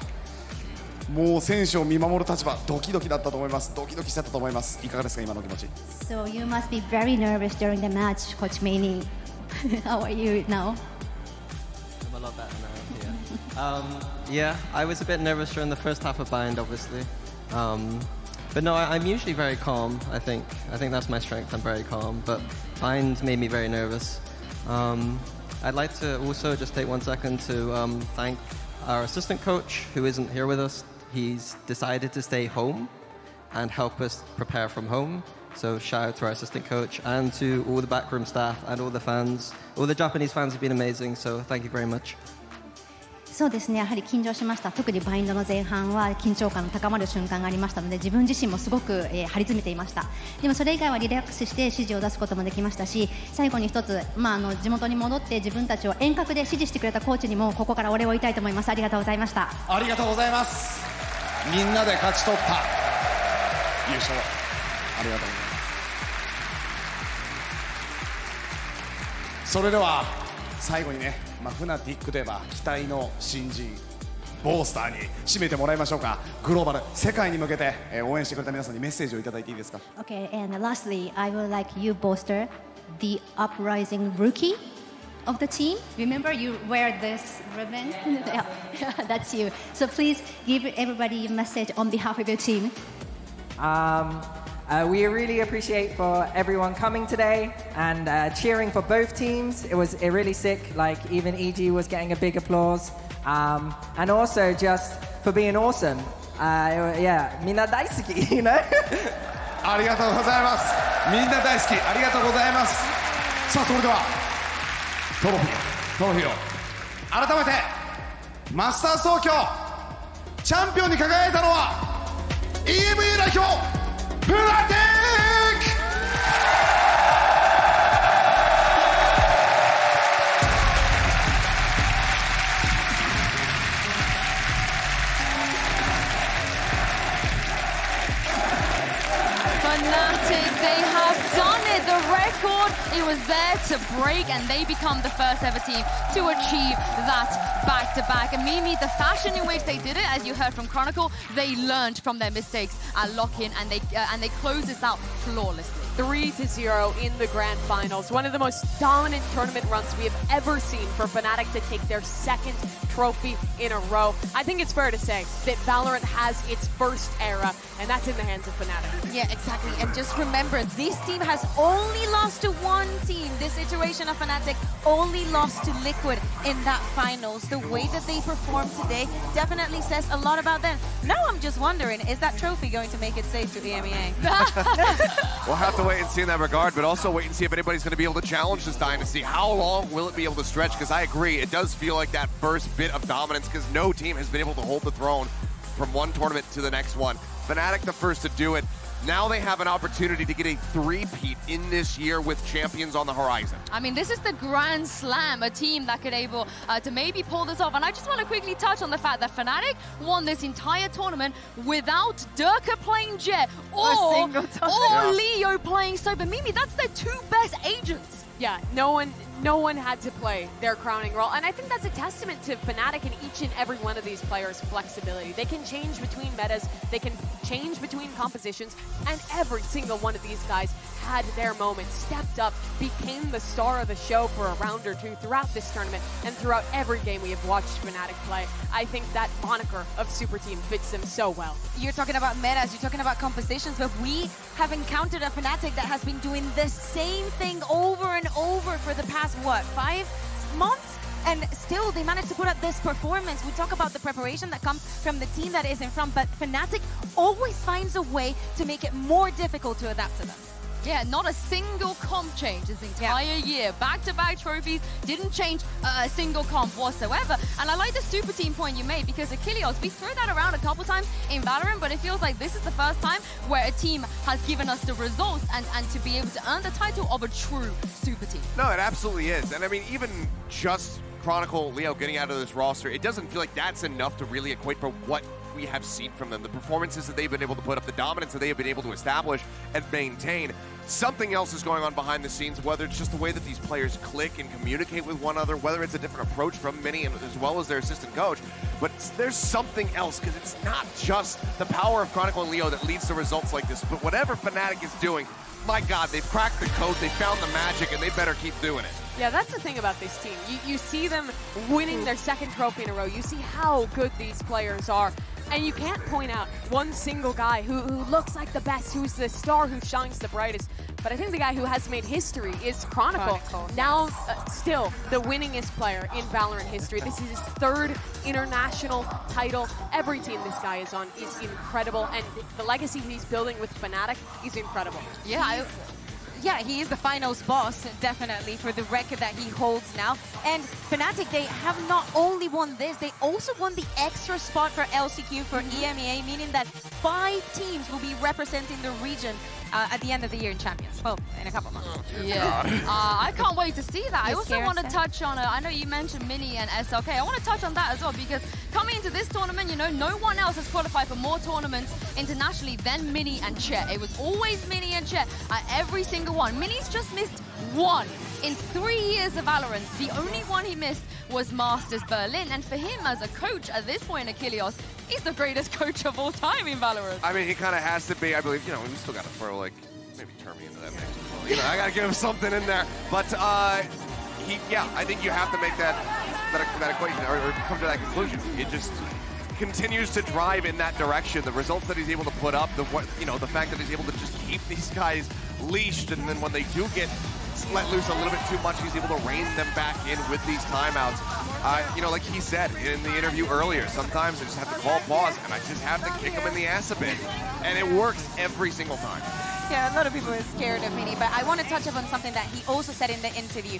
う。もう選手を見守る立場、ドキドキだったと思います。ドキドキしてたと思います。いかがですか、今の気持ち。 So you must be very nervous during the match, Coach Maney. How are you now? I'm a lot better now, yeah. I was a bit nervous during the first half of Bind, obviously. But no, I'm usually very calm, I think. I think that's my strength, I'm very calm. But Bind made me very nervous. I'd like to also just take 1 second to thank our assistant coach, who isn't here with us. He's decided to stay home and help us prepare from home. So shout out to our assistant coach and to all the backroom staff and all the fans. All the Japanese fans have been amazing, so thank you very much. そうですね、やはり緊張しました。特にバインドの前半は緊張感の高まる瞬間がありましたので、自分自身もすごく、張り詰めていました。でもそれ以外はリラックスして指示を出すこともできましたし、最後に一つ、地元に戻って自分たちを遠隔で指示してくれたコーチにもここからお礼を言いたいと思います。ありがとうございました。ありがとうございます。みんなで勝ち取った優勝、ありがとうございます。それでは最後にね、フナティックでは期待の新人ボースターに締めてもらいましょうか。グローバル世界に向けて応援してくれた皆さんにメッセージをいただいていいですか。 Okay, and lastly, I would like you, Bolster, the uprising rookie of the team. Remember, you wear this ribbon. Yeah, that's you. So please give everybody a message on behalf of your team. We really appreciate for everyone coming today and cheering for both teams. It was really sick. Like even EG was getting a big applause, and also just for being awesome. Yeah, みんな大好き you know? ありがとうございます。みんな大好き。ありがとうございます。さあ、それではトロフィーを改めてマスター総協チャンピオンに輝いたのは EMEA 代表フナティック。Fnatic, they have done it. The record, it was there to break, and they become the first ever team to achieve that back-to-back. And Mimi, the fashion in which they did it, as you heard from Chronicle, they learned from their mistakes at lock-in, and they closed this out flawlessly. 3-0 in the grand finals. One of the most dominant tournament runs we have ever seen for Fnatic to take their second trophy in a row. I think it's fair to say that Valorant has its first era, and that's in the hands of Fnatic. Yeah, exactly. And just remember, this team has only lost to one team. This iteration of Fnatic only lost to Liquid in that finals. The way that they performed today definitely says a lot about them. Now I'm just wondering, is that trophy going to make it safe to EMEA? We'll have to wait and see in that regard, but also wait and see if anybody's going to be able to challenge this dynasty. How long will it be able to stretch? Because I agree, it does feel like that first bit of dominance, because no team has been able to hold the throne from one tournament to the next one. Fnatic the first to do it. Now they have an opportunity to get a three-peat in this year with champions on the horizon. I mean, this is the Grand Slam, a team that could able to maybe pull this off. And I just want to quickly touch on the fact that Fnatic won this entire tournament without Durka playing Jet or Leo playing Sober. Mimi, that's their two best agents. Yeah, no one had to play their crowning role. And I think that's a testament to Fnatic and each and every one of these players' flexibility. They can change between metas, they can change between compositions, and every single one of these guys had their moment, stepped up, became the star of the show for a round or two throughout this tournament and throughout every game we have watched Fnatic play. I think that moniker of Super Team fits them so well. You're talking about metas, you're talking about compositions, but we have encountered a Fnatic that has been doing the same thing over and over for the past, what, 5 months? And still, they managed to put up this performance. We talk about the preparation that comes from the team that is in front, but Fnatic always finds a way to make it more difficult to adapt to them. Yeah, not a single comp change this entire year. Back-to-back trophies, didn't change a single comp whatsoever. And I like the super team point you made, because Achilles, we threw that around a couple times in Valorant, but it feels like this is the first time where a team has given us the results and to be able to earn the title of a true super team. No, it absolutely is. And I mean, even just Chronicle, Leo getting out of this roster, it doesn't feel like that's enough to really equate for what we have seen from them. The performances that they've been able to put up, the dominance that they have been able to establish and maintain. Something else is going on behind the scenes, whether it's just the way that these players click and communicate with one another, whether it's a different approach from Minnie and as well as their assistant coach. But there's something else, because it's not just the power of Chronicle and Leo that leads to results like this, but whatever Fnatic is doing, my God, they've cracked the code, they found the magic, and they better keep doing it. Yeah, that's the thing about this team. You see them winning their second trophy in a row. You see how good these players are. And you can't point out one single guy who looks like the best, who's the star, who shines the brightest. But I think the guy who has made history is Chronicle. Now, still, the winningest player in Valorant history. This is his third international title. Every team this guy is on is incredible. And the legacy he's building with Fnatic is incredible. Yeah, he is the finals boss, definitely, for the record that he holds now. And Fnatic, they have not only won this, they also won the extra spot for LCQ for EMEA, meaning that 5 teams will be representing the region at the end of the year in Champions. Well, in a couple months. Yeah, I can't wait to see that. I You're also scared, want to Sam? touch on, I know you mentioned Mini and SLK. I want to touch on that as well, because coming into this tournament, you know, no one else has qualified for more tournaments internationally than Mini and Chet. It was always Mini and Chet at every single one. Mini's just missed one. In 3 years of Valorant, the only one he missed was Masters Berlin. And for him as a coach at this point in Achilles, he's the greatest coach of all time in Valorant. I mean, he kind of has to be. I believe, you know, we still got to throw, like, maybe Termi into that mix. You know, I got to give him something in there. But, yeah, I think you have to make that equation or come to that conclusion. It just continues to drive in that direction. The results that he's able to put up, the fact that he's able to just keep these guys leashed, and then when they do get let loose a little bit too much. He's able to rein them back in with these timeouts. You know, like he said in the interview earlier, sometimes I just have to call pause and I just have to kick him in the ass a bit. And it works every single time. Yeah, a lot of people are scared of Mini, but I want to touch upon something that he also said in the interview.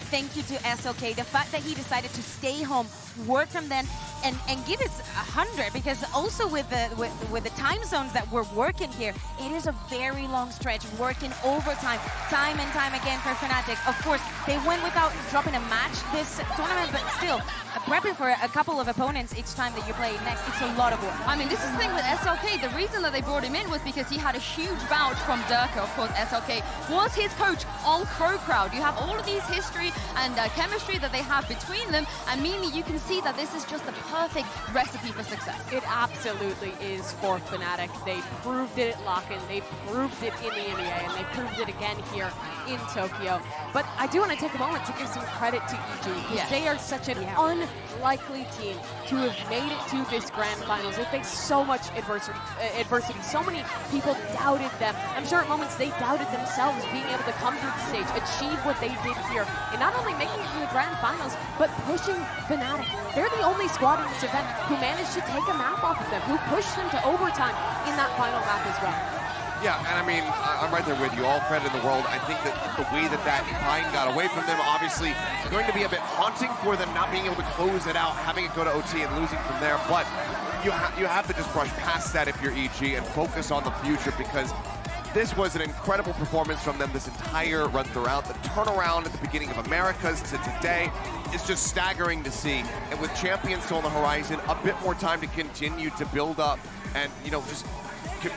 Thank you to SLK. The fact that he decided to stay home, work from then, and give us 100, because also with the time zones that we're working here, it is a very long stretch, working overtime, time and time again for Fnatic. Of course, they went without dropping a match this tournament, but still, prepping for a couple of opponents each time that you play next, it's a lot of work. I mean, this is the thing with SLK. The reason that they brought him in was because he had a huge vouch from Durka. Of course, SLK was his coach on Crow Crowd. You have all of these history and chemistry that they have between them, and Mimi, you can see that this is just the perfect recipe for success. It absolutely is for Fnatic. They proved it at Lock-in, they proved it in the MEA, and they proved it again here in Tokyo. But I do want to take a moment to give some credit to EG, because Yes. they are such an unlikely team to have made it to this grand finals. They faced so much adversity. So many people doubted them. I'm sure at moments they doubted themselves being able to come through the stage, achieve what they did here, and not only making it to the grand finals, but pushing Fnatic. They're the only squad in this event who managed to take a map off of them, who pushed them to overtime in that final map as well. Yeah, and I mean, I'm right there with you. All credit in the world. I think that the way that Pine got away from them, obviously, going to be a bit haunting for them, not being able to close it out, having it go to OT and losing from there. But you have to just brush past that if you're EG and focus on the future, because this was an incredible performance from them this entire run throughout. The turnaround at the beginning of Americas to today is just staggering to see. And with Champions still on the horizon, a bit more time to continue to build up and, you know, just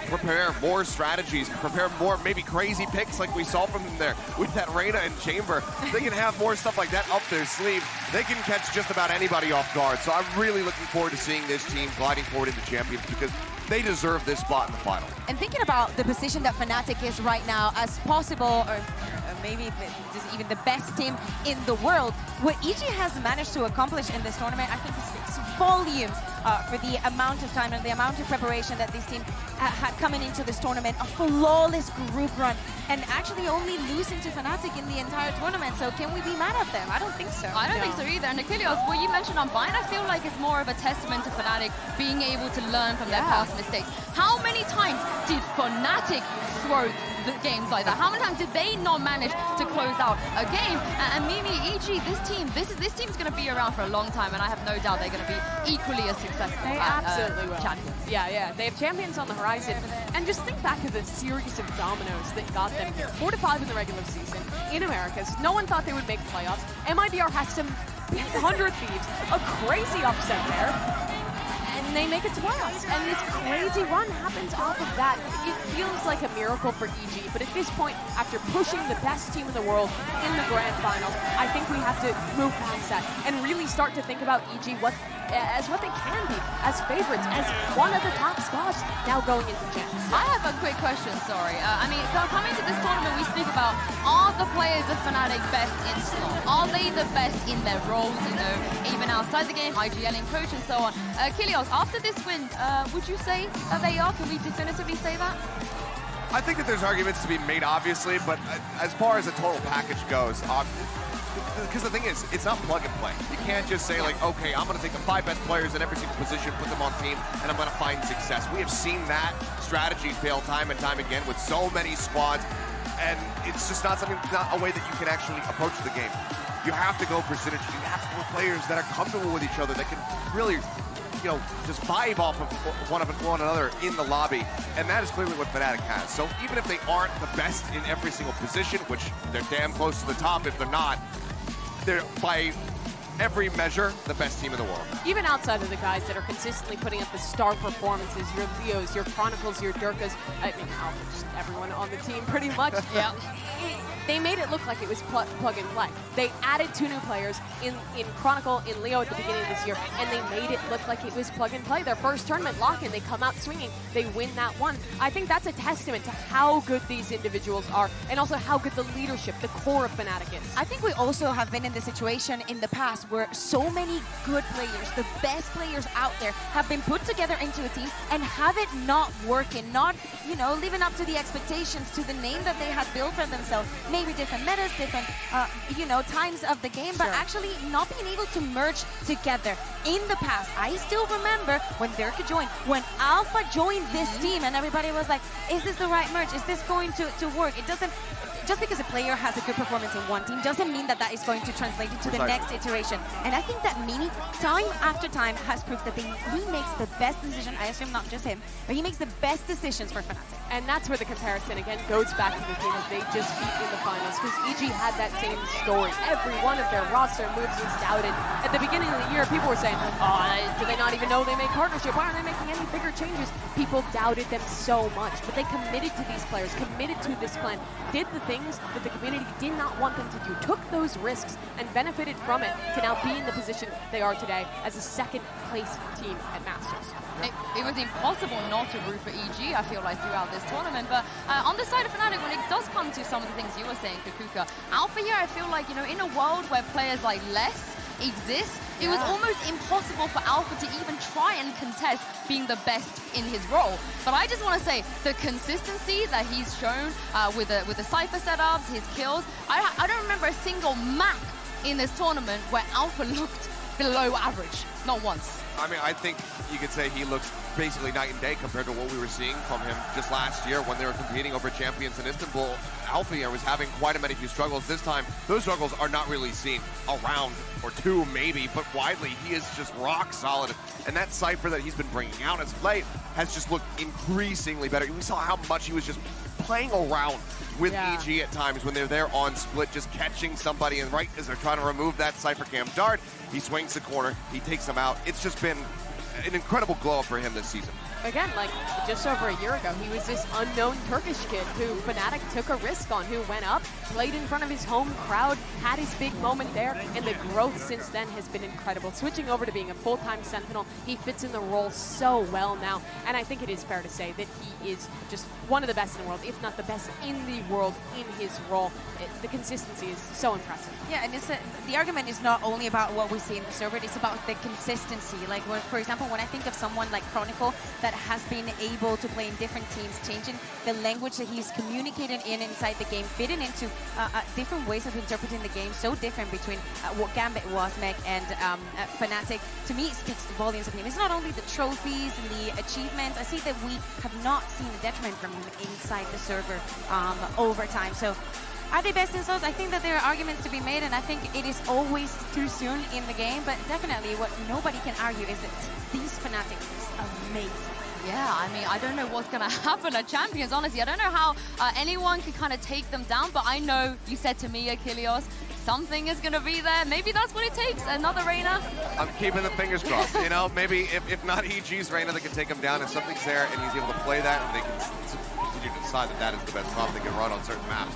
prepare more strategies, prepare more maybe crazy picks like we saw from them there with that Reyna and Chamber. They can have more stuff like that up their sleeve. They can catch just about anybody off guard. So I'm really looking forward to seeing this team gliding forward into Champions, because they deserve this spot in the final. And thinking about the position that Fnatic is right now as possible, or maybe just even the best team in the world, what EG has managed to accomplish in this tournament, I think speaks volumes for the amount of time and the amount of preparation that this team had coming into this tournament. A flawless group run, and actually only losing to Fnatic in the entire tournament. So can we be mad at them? I don't think so. I don't think so either. And Achilles, what you mentioned on Vine, I feel like it's more of a testament to Fnatic being able to learn from their past mistakes. How many times did Fnatic throw the games like that? How many times did they not manage to close out a game? And Mimi, EG, this team's going to be around for a long time, and I have no doubt they're going to be equally as successful. They absolutely will. Champions. Yeah. They have champions on the horizon. And just think back to the series of dominoes that got them here. 4-5 in the regular season in Americas. No one thought they would make playoffs. MIBR has to beat 100 Thieves. A crazy upset there. And they make it to playoffs. And this crazy run happens off of that. It feels like a miracle for EG, but at this point, after pushing the best team in the world in the grand finals, I think we have to move past that and really start to think about EG as what they can be, as favorites, as one of the top spots now going into Champions. I have a quick question, sorry. I mean, coming to this tournament, we speak about, are the players of Fnatic best in slot? Are they the best in their roles, you know, even outside the game, IGL and coach and so on? Kilios, after this win, would you say that they are? Can we definitively say that? I think that there's arguments to be made, obviously, but as far as the total package goes, because the thing is, it's not plug and play. You can't just say like, okay, I'm going to take the 5 best players in every single position, put them on team, and I'm going to find success. We have seen that strategy fail time and time again with so many squads, and it's just not a way that you can actually approach the game. You have to go for synergy. You have to go with players that are comfortable with each other, that can really, you know, just vibe off of one another in the lobby, and that is clearly what Fnatic has. So even if they aren't the best in every single position, which they're damn close to the top if they're not, they're by every measure the best team in the world. Even outside of the guys that are consistently putting up the star performances, your Leos, your Chronicles, your Durkas, I mean, just everyone on the team pretty much. Yeah. They made it look like it was plug and play. They added 2 new players in Chronicle, in Leo at the beginning of this year, and they made it look like it was plug and play. Their first tournament lock-in, they come out swinging, they win that one. I think that's a testament to how good these individuals are, and also how good the leadership, the core of Fnatic is. I think we also have been in the situation in the past where so many good players, the best players out there, have been put together into a team and have it not working, not, you know, living up to the expectations, to the name that they had built for themselves. maybe different metas, different, times of the game, but actually not being able to merge together. In the past, I still remember when Dirk joined, when Alpha joined this team, and everybody was like, is this the right merge? Is this going to work? It doesn't. Just because a player has a good performance in one team doesn't mean that is going to translate into the next iteration. And I think that Mini, time after time, has proved that he makes the best decision. I assume not just him, but he makes the best decisions for Fnatic. And that's where the comparison, again, goes back to the team that they just beat in the finals, because EG had that same story. Every one of their roster moves was doubted. At the beginning of the year, people were saying, oh, do they not even know they made partnership? Why aren't they making any bigger changes? People doubted them so much, but they committed to these players, committed to this plan, did the things that the community did not want them to do, took those risks and benefited from it to now be in the position they are today as a second-place team at Masters. It was impossible not to root for EG, I feel like, throughout this tournament. But on the side of Fnatic, when it does come to some of the things you were saying, Kakuka, Alpha here, I feel like, in a world where players like Les exist, it was almost impossible for Alpha to even try and contest being the best in his role. But I just want to say, the consistency that he's shown with the Cypher setups, his kills, I don't remember a single map in this tournament where Alpha looked below average. Not once. I mean, I think you could say he looks basically night and day compared to what we were seeing from him just last year when they were competing over champions in Istanbul. Alpha here was having quite a many few struggles. This time, those struggles are not really seen a round or two maybe, but widely, he is just rock solid. And that Cypher that he's been bringing out as of late has just looked increasingly better. We saw how much he was just playing around with EG at times when they're there on split, just catching somebody, and right as they're trying to remove that Cypher Cam dart, he swings the corner, he takes them out. It's just been an incredible glow up for him this season. Again, like just over a year ago, he was this unknown Turkish kid who Fnatic took a risk on, who went up, played in front of his home crowd, had his big moment there, and the growth since then has been incredible. Switching over to being a full-time Sentinel, he fits in the role so well now, and I think it is fair to say that he is just one of the best in the world, if not the best in the world in his role. The consistency is so impressive. Yeah, and the argument is not only about what we see in the server, it's about the consistency. Like, for example, when I think of someone like Chronicle that has been able to play in different teams, changing the language that he's communicating inside the game, fitting into different ways of interpreting the game, so different between what Gambit was, Meg, and Fnatic. To me, it speaks volumes of him. It's not only the trophies and the achievements. I see that we have not seen a detriment from him inside the server over time. So, are they best in Souls? I think that there are arguments to be made, and I think it is always too soon in the game, but definitely what nobody can argue is that these Fnatic is amazing. Yeah, I mean, I don't know what's going to happen at Champions, honestly. I don't know how anyone can kind of take them down, but I know you said to me, Achilles, something is going to be there. Maybe that's what it takes, another Reyna. I'm keeping the fingers crossed. Maybe if not EG's Reyna that can take him down, if something's there and he's able to play that, and they can continue to decide that is the best comp they can run on certain maps,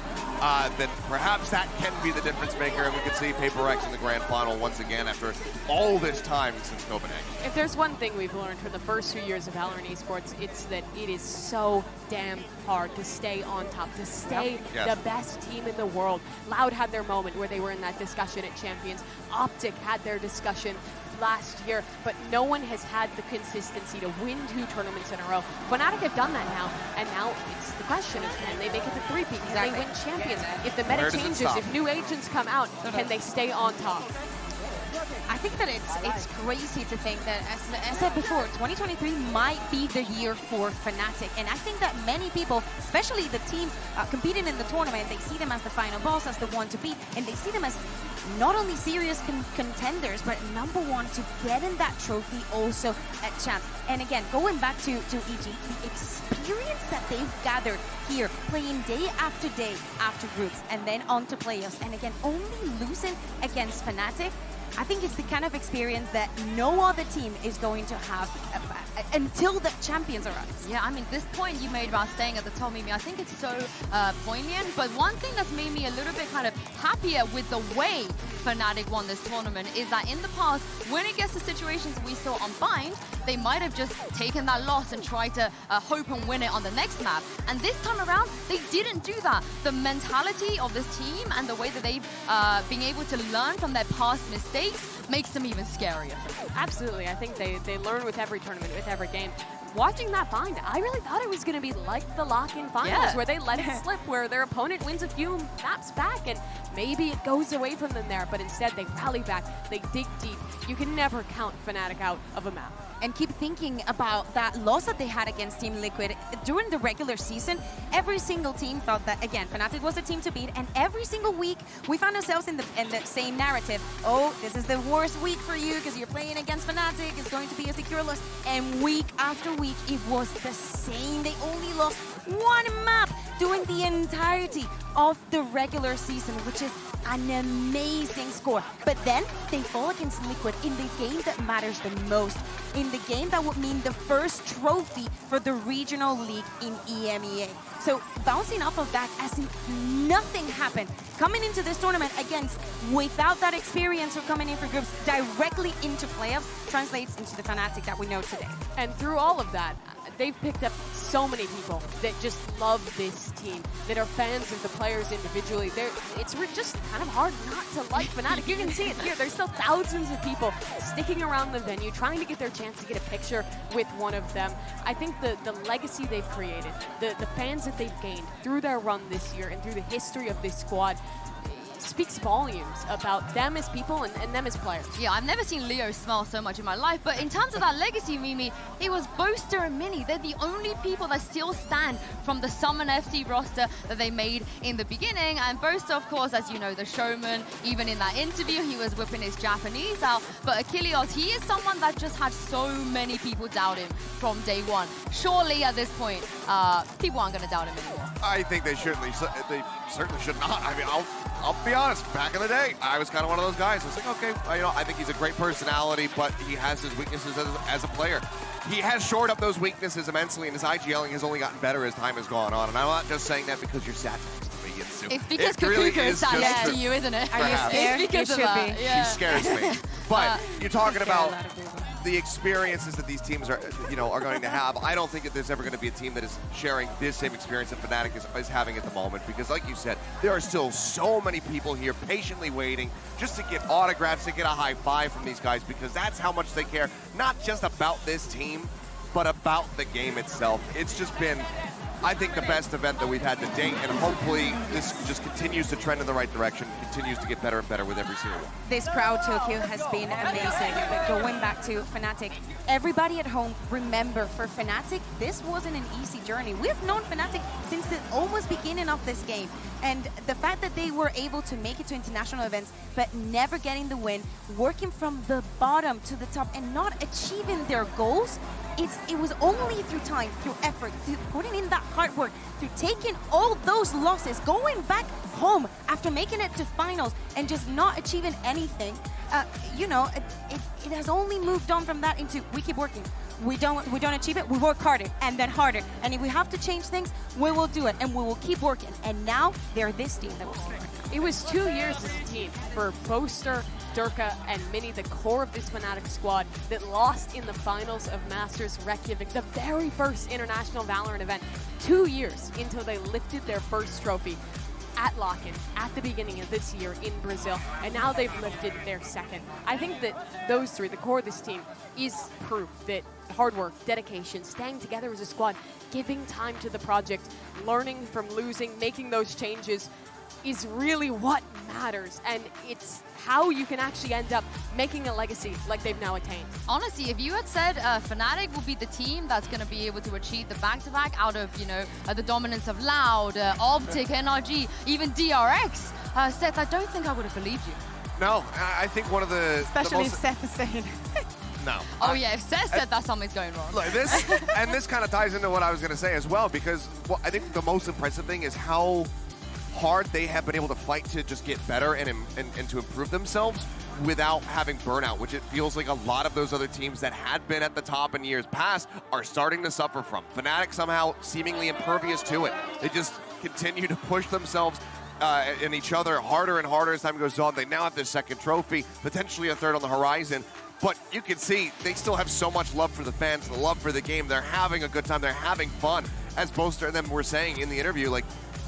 then perhaps that can be the difference maker, and we could see HyperX in the grand final once again after all this time since Copenhagen. If there's one thing we've learned from the first few years of VALORANT esports, it's that it is so damn hard to stay on top, to stay the best team in the world. Loud had their moment where they were in that discussion at Champions. Optic had their discussion last year, but no one has had the consistency to win 2 tournaments in a row. Fnatic have done that now, and now it's the question of can they make it to 3-peat? Can they win Champions? If the meta changes, if new agents come out, can they stay on top? I think that it's crazy to think that, as I said before, 2023 might be the year for Fnatic, and I think that many people, especially the teams competing in the tournament, they see them as the final boss, as the one to beat, and they see them as not only serious contenders, but #1 to get in that trophy also at Champs. And again, going back to EG, the experience that they've gathered here, playing day after day after groups, and then on to playoffs, and again, only losing against Fnatic, I think it's the kind of experience that no other team is going to have until the champions arrives. Yeah, I mean, this point you made about staying at the top, Mimi, I think it's so poignant. But one thing that's made me a little bit kind of happier with the way Fnatic won this tournament is that in the past, when it gets to situations we saw on Bind, they might have just taken that loss and tried to hope and win it on the next map. And this time around, they didn't do that. The mentality of this team and the way that they've been able to learn from their past mistakes makes them even scarier. Absolutely. I think they learn with every tournament, with every game. watching that bind, I really thought it was going to be like the lock-in finals, where they let it slip, where their opponent wins a few maps back, and maybe it goes away from them there, but instead they rally back, they dig deep. You can never count Fnatic out of a map. And keep thinking about that loss that they had against Team Liquid. During the regular season, every single team thought that, again, Fnatic was a team to beat, and every single week we found ourselves in the same narrative. Oh, this is the worst week for you because you're playing against Fnatic, it's going to be a secure loss. And week after week, it was the same. They only lost one map during the entirety of the regular season, which is an amazing score. But then they fall against Liquid in the game that matters the most, in the game that would mean the first trophy for the regional league in EMEA. So bouncing off of that as if nothing happened, coming into this tournament against, without that experience of coming in for groups, directly into playoffs, translates into the Fnatic that we know today. And through all of that, they've picked up so many people that just love this team, that are fans of the players individually. It's just kind of hard not to like Fnatic. You can see it here. There's still thousands of people sticking around the venue, trying to get their chance to get a picture with one of them. I think the legacy they've created, the fans that they've gained through their run this year and through the history of this squad speaks volumes about them as people and them as players. Yeah, I've never seen Leo smile so much in my life, but in terms of that legacy, Mimi, it was Boaster and Mini. They're the only people that still stand from the Summon FC roster that they made in the beginning. And Boaster, of course, as you know, the showman, even in that interview, he was whipping his Japanese out. But Achilles, he is someone that just had so many people doubt him from day one. Surely, at this point, people aren't going to doubt him anymore. I think they certainly should not. I mean, I'll be honest, back in the day, I was kind of one of those guys. I was like, okay, I think he's a great personality, but he has his weaknesses as a player. He has shored up those weaknesses immensely, and his IGLing has only gotten better as time has gone on. And I'm not just saying that because you're sat next to me. It's because Kakuka is sat next to you, isn't it? Are you scared? It's because you of should that. be. Yeah. She scares me. But you're talking about the experiences that these teams are going to have. I don't think that there's ever going to be a team that is sharing this same experience that Fnatic is having at the moment, because like you said, there are still so many people here patiently waiting just to get autographs, to get a high five from these guys, because that's how much they care, not just about this team, but about the game itself. It's just been, I think, the best event that we've had to date, and hopefully this just continues to trend in the right direction, continues to get better and better with every series. This crowd, Tokyo, has been amazing. But going back to Fnatic, everybody at home, remember, for Fnatic, this wasn't an easy journey. We've known Fnatic since the almost beginning of this game. And the fact that they were able to make it to international events, but never getting the win, working from the bottom to the top and not achieving their goals, it was only through time, through effort, through putting in that hard work, through taking all those losses, going back home after making it to finals and just not achieving anything. It has only moved on from that into, we keep working. We don't achieve it, we work harder and then harder. And if we have to change things, we will do it and we will keep working. And now they're this team that will keep working. It was 2 years as a team for Boaster, Durka, and Mini, the core of this Fnatic squad, that lost in the finals of Masters Reykjavik, the very first international Valorant event. 2 years until they lifted their first trophy at Lock-In at the beginning of this year in Brazil, and now they've lifted their second. I think that those three, the core of this team, is proof that hard work, dedication, staying together as a squad, giving time to the project, learning from losing, making those changes, is really what matters, and it's how you can actually end up making a legacy like they've now attained. Honestly, if you had said Fnatic will be the team that's going to be able to achieve the back-to-back out of, the dominance of Loud, Optic, NRG, even DRX, Seth, I don't think I would have believed you. No, I think one of the... Especially if Seth is saying No. Oh yeah, if Seth said that, something's going wrong. Look, this kind of ties into what I was going to say as well, because I think the most impressive thing is how hard they have been able to fight to just get better and to improve themselves without having burnout, which it feels like a lot of those other teams that had been at the top in years past are starting to suffer from. Fnatic somehow seemingly impervious to it. They just continue to push themselves and each other harder and harder as time goes on. They now have their second trophy, potentially a third on the horizon. But you can see they still have so much love for the fans, the love for the game. They're having a good time. They're having fun. As Boaster and them were saying in the interview, like,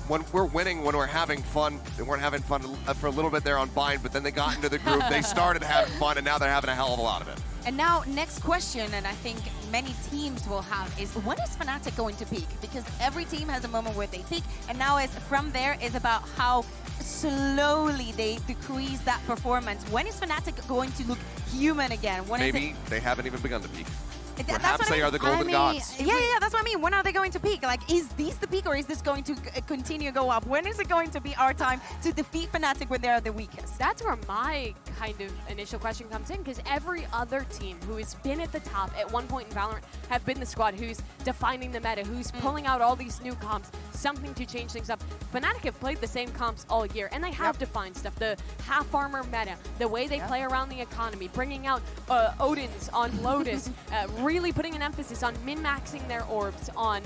when we're winning, when we're having fun, they weren't having fun for a little bit there on Bind, but then they got into the group, they started having fun, and now they're having a hell of a lot of it. And now, next question, and I think many teams will have, is when is Fnatic going to peak? Because every team has a moment where they peak, and now from there is about how slowly they decrease that performance. When is Fnatic going to look human again? When Maybe they haven't even begun to peak. That's Perhaps they are the golden gods. Yeah, that's what I mean. When are they going to peak? Like, is this the peak, or is this going to continue to go up? When is it going to be our time to defeat Fnatic when they're the weakest? That's where my kind of initial question comes in, because every other team who has been at the top at one point in Valorant have been the squad who's defining the meta, who's pulling out all these new comps, something to change things up. Fnatic have played the same comps all year, and they have defined stuff. The half armor meta, the way they play around the economy, bringing out Odins on Lotus, really putting an emphasis on min-maxing their orbs, on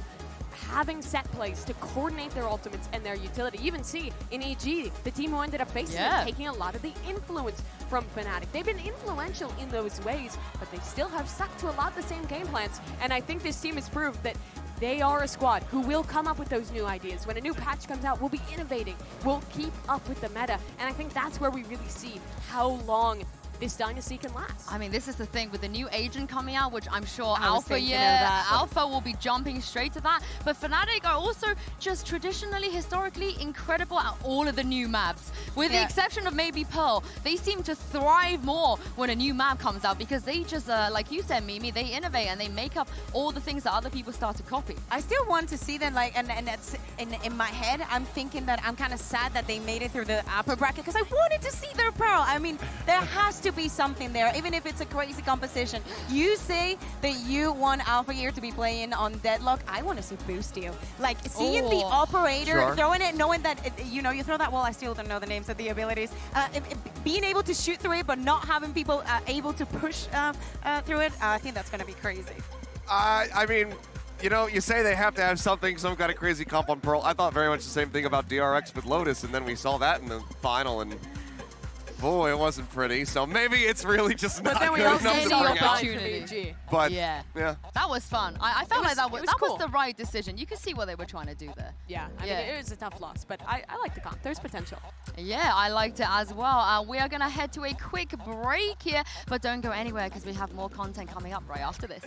having set plays to coordinate their ultimates and their utility. You even see in EG, the team who ended up facing them, taking a lot of the influence from Fnatic. They've been influential in those ways, but they still have stuck to a lot of the same game plans. And I think this team has proved that they are a squad who will come up with those new ideas. When a new patch comes out, we'll be innovating. We'll keep up with the meta. And I think that's where we really see how long this dynasty can last. I mean, this is the thing with the new agent coming out, which I'm sure Alpha will be jumping straight to that. But Fnatic are also just traditionally, historically incredible at all of the new maps. With the exception of maybe Pearl, they seem to thrive more when a new map comes out because they just, like you said, Mimi, they innovate and they make up all the things that other people start to copy. I still want to see them, like, and it's in my head, I'm thinking that I'm kind of sad that they made it through the upper bracket because I wanted to see their Pearl. I mean, there has to be something there, even if it's a crazy composition. You say that you want Alpha Gear to be playing on Deadlock. I want to see Boost you. Like, seeing the operator throwing it, knowing that, you know, you throw that wall, I still don't know the names of the abilities. Being able to shoot through it, but not having people able to push through it, I think that's going to be crazy. I mean, you know, you say they have to have something, some kind of crazy comp on Pearl. I thought very much the same thing about DRX with Lotus, and then we saw that in the final, and boy, it wasn't pretty. So maybe it's really just not good enough to bring opportunity. But yeah, that was fun. I felt like that was the right decision. You could see what they were trying to do there. Yeah, I mean, it was a tough loss, but I like the comp. There's potential. Yeah, I liked it as well. We are going to head to a quick break here, but don't go anywhere because we have more content coming up right after this.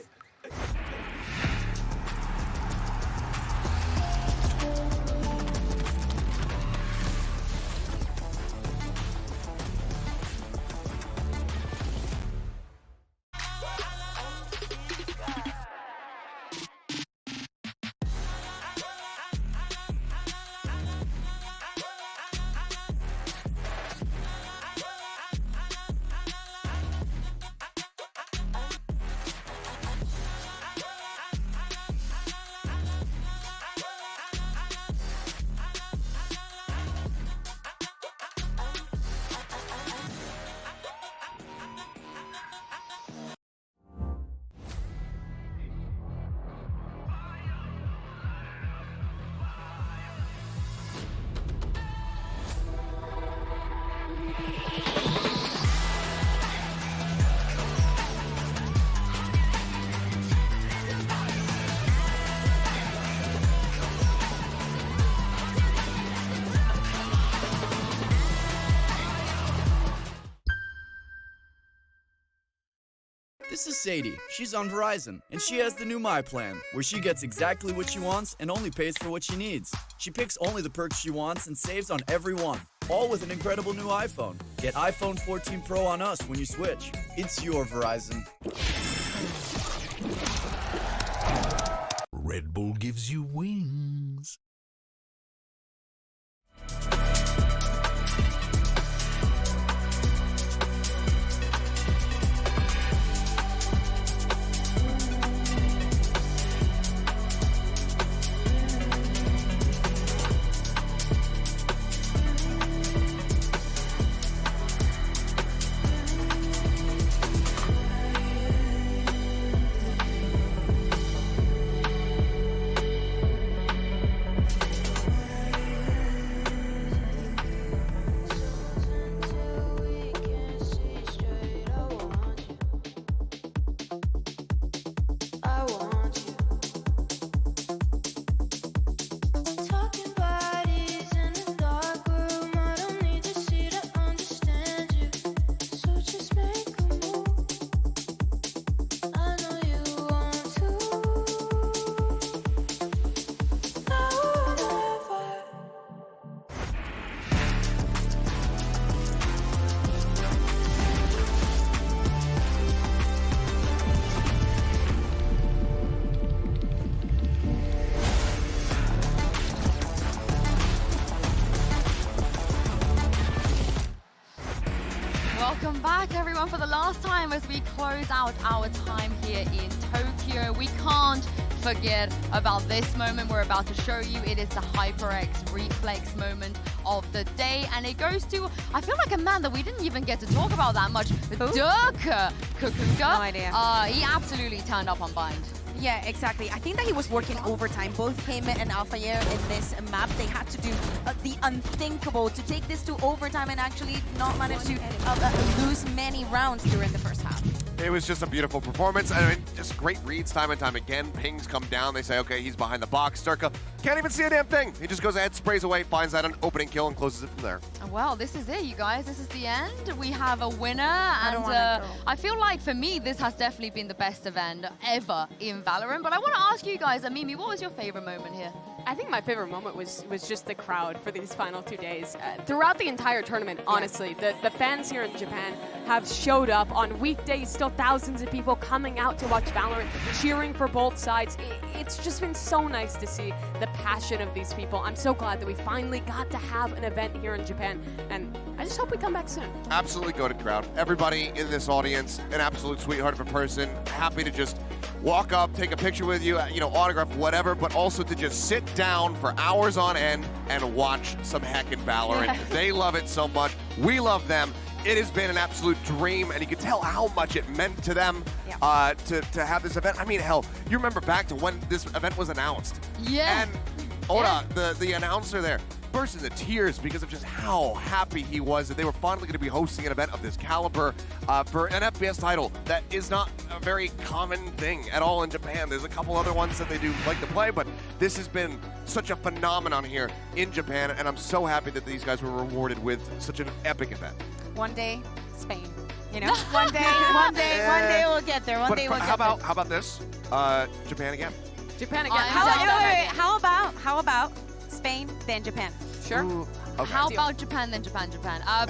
This is Sadie. She's on Verizon, and she has the new My Plan, where she gets exactly what she wants and only pays for what she needs. She picks only the perks she wants and saves on every one, all with an incredible new iPhone. Get iPhone 14 Pro on us when you switch. It's your Verizon. Red Bull gives you wings. Welcome back, everyone, for the last time as we close out our time here in Tokyo. We can't forget about this moment we're about to show you. It is the HyperX reflex moment of the day, and it goes to, I feel like a man that we didn't even get to talk about that much, Dirk Kukuka. No idea. He absolutely turned up on Bind. Yeah, exactly. I think that he was working overtime. Both him and Alphayer in this map, they had to do the unthinkable to take this to overtime and actually not manage to lose many rounds during the first half. It was just a beautiful performance. I mean, just great reads time and time again. Pings come down. They say, okay, he's behind the box. Sturka can't even see a damn thing. He just goes ahead, sprays away, finds that an opening kill, and closes it from there. Well, this is it, you guys. This is the end. We have a winner, and I feel like for me, this has definitely been the best event ever in Valorant. But I want to ask you guys, Mimi, what was your favorite moment here? I think my favorite moment was just the crowd for these final 2 days. Throughout the entire tournament, honestly, the fans here in Japan have showed up on weekdays, still thousands of people coming out to watch Valorant, cheering for both sides. It's just been so nice to see the passion of these people. I'm so glad that we finally got to have an event here in Japan, and I just hope we come back soon. Absolutely goated crowd. Everybody in this audience, an absolute sweetheart of a person, happy to just walk up, take a picture with you, autograph, whatever, but also to just sit down for hours on end and watch some heckin' Valorant. Yeah. They love it so much. We love them. It has been an absolute dream, and you can tell how much it meant to them to have this event. I mean, hell, you remember back to when this event was announced. Yeah. And Oda, the announcer there, burst into tears because of just how happy he was that they were finally going to be hosting an event of this caliber for an FPS title that is not a very common thing at all in Japan. There's a couple other ones that they do like to play, but this has been such a phenomenon here in Japan, and I'm so happy that these guys were rewarded with such an epic event. One day, Spain. One day we'll get there. One day we'll get there. How about this? Japan again. Japan again. How about Spain, then Japan? Sure. Ooh, okay. How about Japan, then Japan?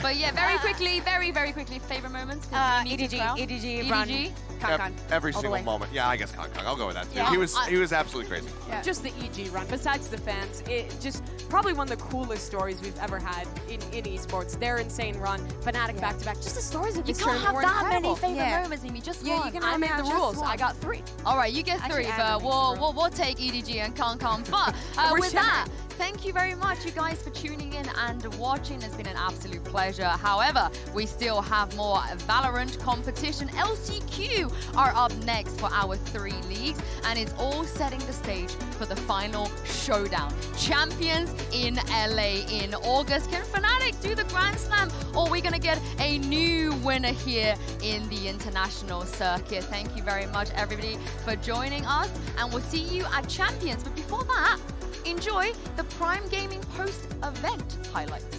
But yeah, very quickly, very quickly, favorite moments? EDG, run. Kankan. Every all the single way. moment. Yeah, I guess Kankan. I'll go with that too. Yeah. He was absolutely crazy. Yeah. Just the EG run, besides the fans, it just probably one of the coolest stories we've ever had in esports. Their insane run, Fnatic back-to-back, just the stories of You this can't tournament have were that incredible. many favorite moments, Mimi. Just one. you can I only made have the just rules. one. I got 3. All right, you get 3, Actually, but Adam we'll take EDG and Kankan. But We're with that, sharing. thank you very much, you guys, for tuning in and watching. It's been an absolute pleasure. However, we still have more Valorant competition. LCQ are up next for our 3 leagues, and it's all setting the stage for the final showdown. Champions in LA in August. Can Fnatic do the Grand Slam, or are we going to get a new winner here in the international circuit? Thank you very much, everybody, for joining us, and we'll see you at Champions. But before that, enjoy the Prime Gaming post-event highlights.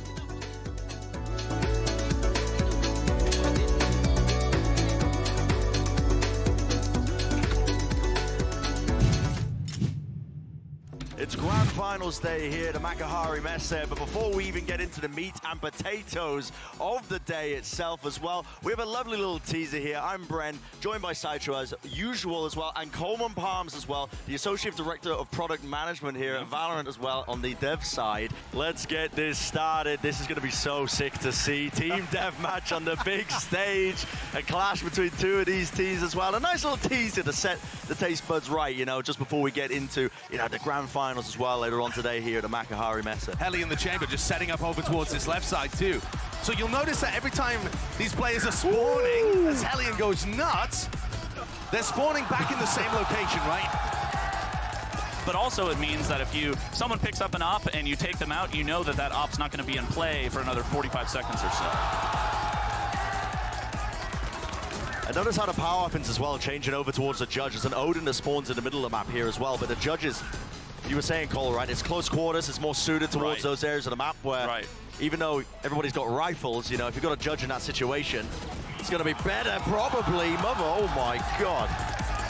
It's Grand Finals day here at the Makuhari Messe, but before we even get into the meat and potatoes of the day itself as well, we have a lovely little teaser here. I'm Bren, joined by Saito as usual as well, and Coleman Palms as well, the Associate Director of Product Management here at Valorant as well on the dev side. Let's get this started. This is going to be so sick to see. Team deathmatch on the big stage, a clash between 2 of these teams as well. A nice little teaser to set the taste buds right, just before we get into, the grand finals as well later on today here at the Makuhari Messe. Heli in the chamber just setting up over towards this left side too. So you'll notice that every time these players are spawning, as Hellion goes nuts, they're spawning back in the same location, right? But also it means that if someone picks up an op and you take them out, you know that that op's not going to be in play for another 45 seconds or so. I notice how the power weapons as well changing over towards the judges, and Odin that spawns in the middle of the map here as well, but the judges, you were saying, Cole, right? It's close quarters, it's more suited towards those areas of the map where even though everybody's got rifles, if you've got a judge in that situation, it's going to be better probably. Mother, oh my God.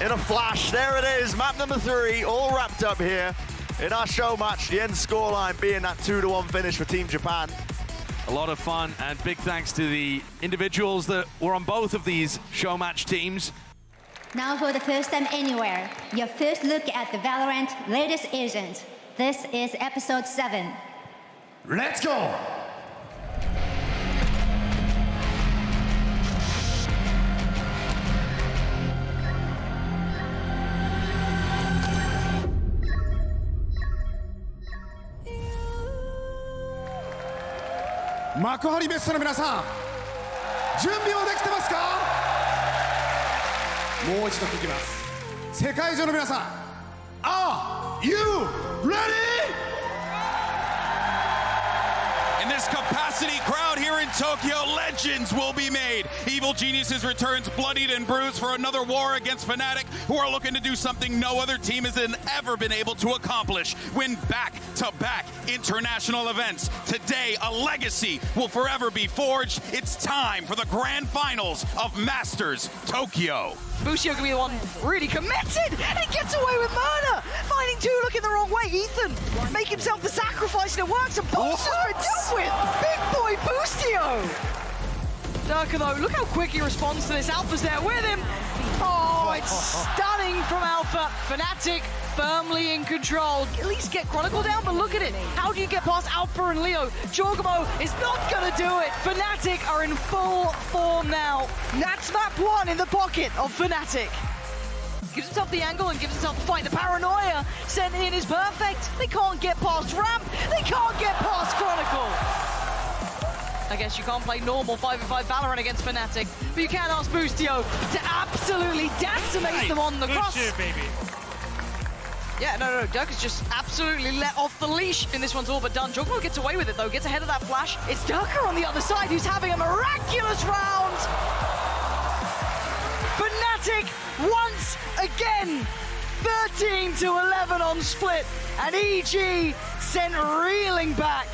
In a flash, there it is, map number 3, all wrapped up here in our show match, the end scoreline being that 2-1 finish for Team Japan. A lot of fun, and big thanks to the individuals that were on both of these show match teams. Now for the first time anywhere, your first look at the Valorant latest agent. This is episode 7. Let's go! 幕張メッセの皆さん、準備はできてますか？もう一度聞きます。世界中の皆さん、Are you ready? In this capacity crowd here in Tokyo, legends will be made. Evil Geniuses returns bloodied and bruised for another war against Fnatic, who are looking to do something no other team has ever been able to accomplish. Win back-to-back international events. Today, a legacy will forever be forged. It's time for the grand finals of Masters Tokyo. Busio can be the one really committed, and he gets away with murder. Finding two looking the wrong way. Ethan make himself the sacrifice, and it works. And Boost's been dealt with. Big boy Bustio. Durka though, look how quick he responds to this. Alpha's there with him. Oh, it's stunning from Alpha. Fnatic firmly in control. At least get Chronicle down, but look at it. How do you get past Alpha and Leo? Jorgamo is not gonna do it. Fnatic are in full form now. Nats map 1 in the pocket of Fnatic. Gives himself the angle and gives himself the fight. The paranoia sent in is perfect. They can't get past Ramp. They can't get past Chronicle. I guess you can't play normal 5v5 Valorant against Fnatic, but you can ask Bustio to absolutely decimate them on the cross. Baby. Yeah, no, Durka's just absolutely let off the leash in this one's all but done. Jogmo gets away with it though, gets ahead of that flash. It's Durka on the other side who's having a miraculous round. Fnatic once again, 13-11 on split, and EG sent reeling back.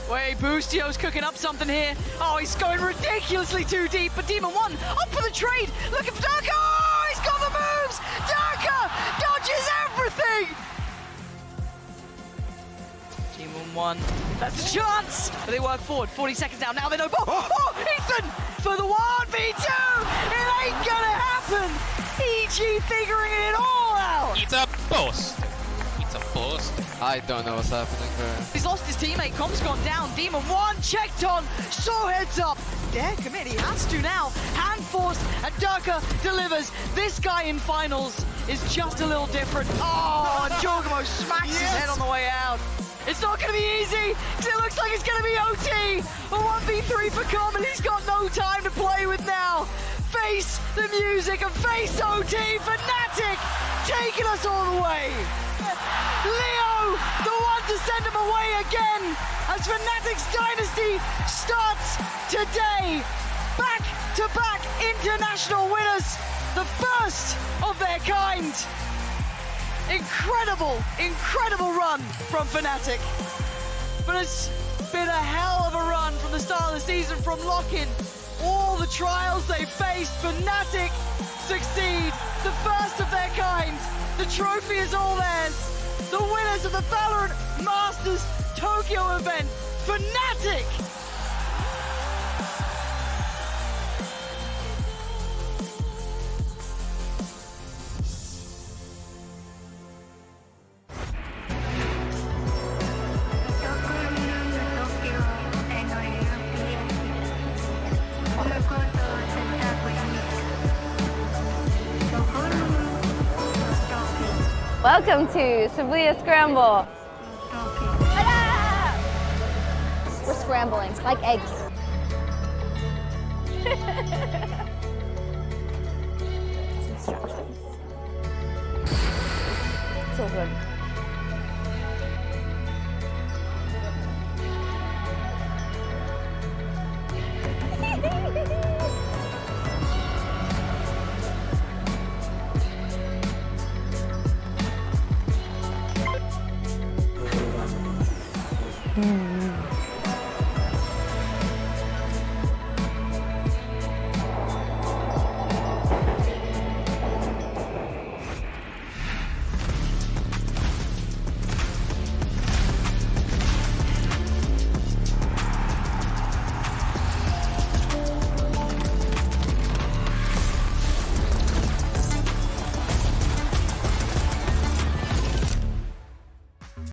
Wait, Bustio's cooking up something here. Oh, he's going ridiculously too deep, but Demon 1 up for the trade. Look at Durka, oh, he's got the moves. Durka dodges everything. Demon 1, that's a chance. But they work forward, 40 seconds down. Now they know, oh, Ethan for the 1v2. It ain't gonna happen. EG figuring it all out. It's a boss. It's a boss. I don't know what's happening there. He's lost his teammate, Comp's gone down. Demon 1 checked on, so heads up. Dare commit, he has to now. Hand forced, and Durka delivers. This guy in finals is just a little different. Oh, and Jorgamo smacks his head on the way out. It's not going to be easy, because it looks like it's going to be OT. A 1v3 for Com, and he's got no time to play with now. Face the music and face OT. Fnatic taking us all the way. Leo, the one to send him away again, as Fnatic's dynasty starts today. Back-to-back international winners, the first of their kind. Incredible run from Fnatic. But it's been a hell of a run from the start of the season, from lock-in. All the trials they faced, Fnatic succeed. The first of their kind. The trophy is all theirs. The winners of the Valorant Masters Tokyo event, Fnatic! Welcome to Shibuya Scramble. We're scrambling like eggs.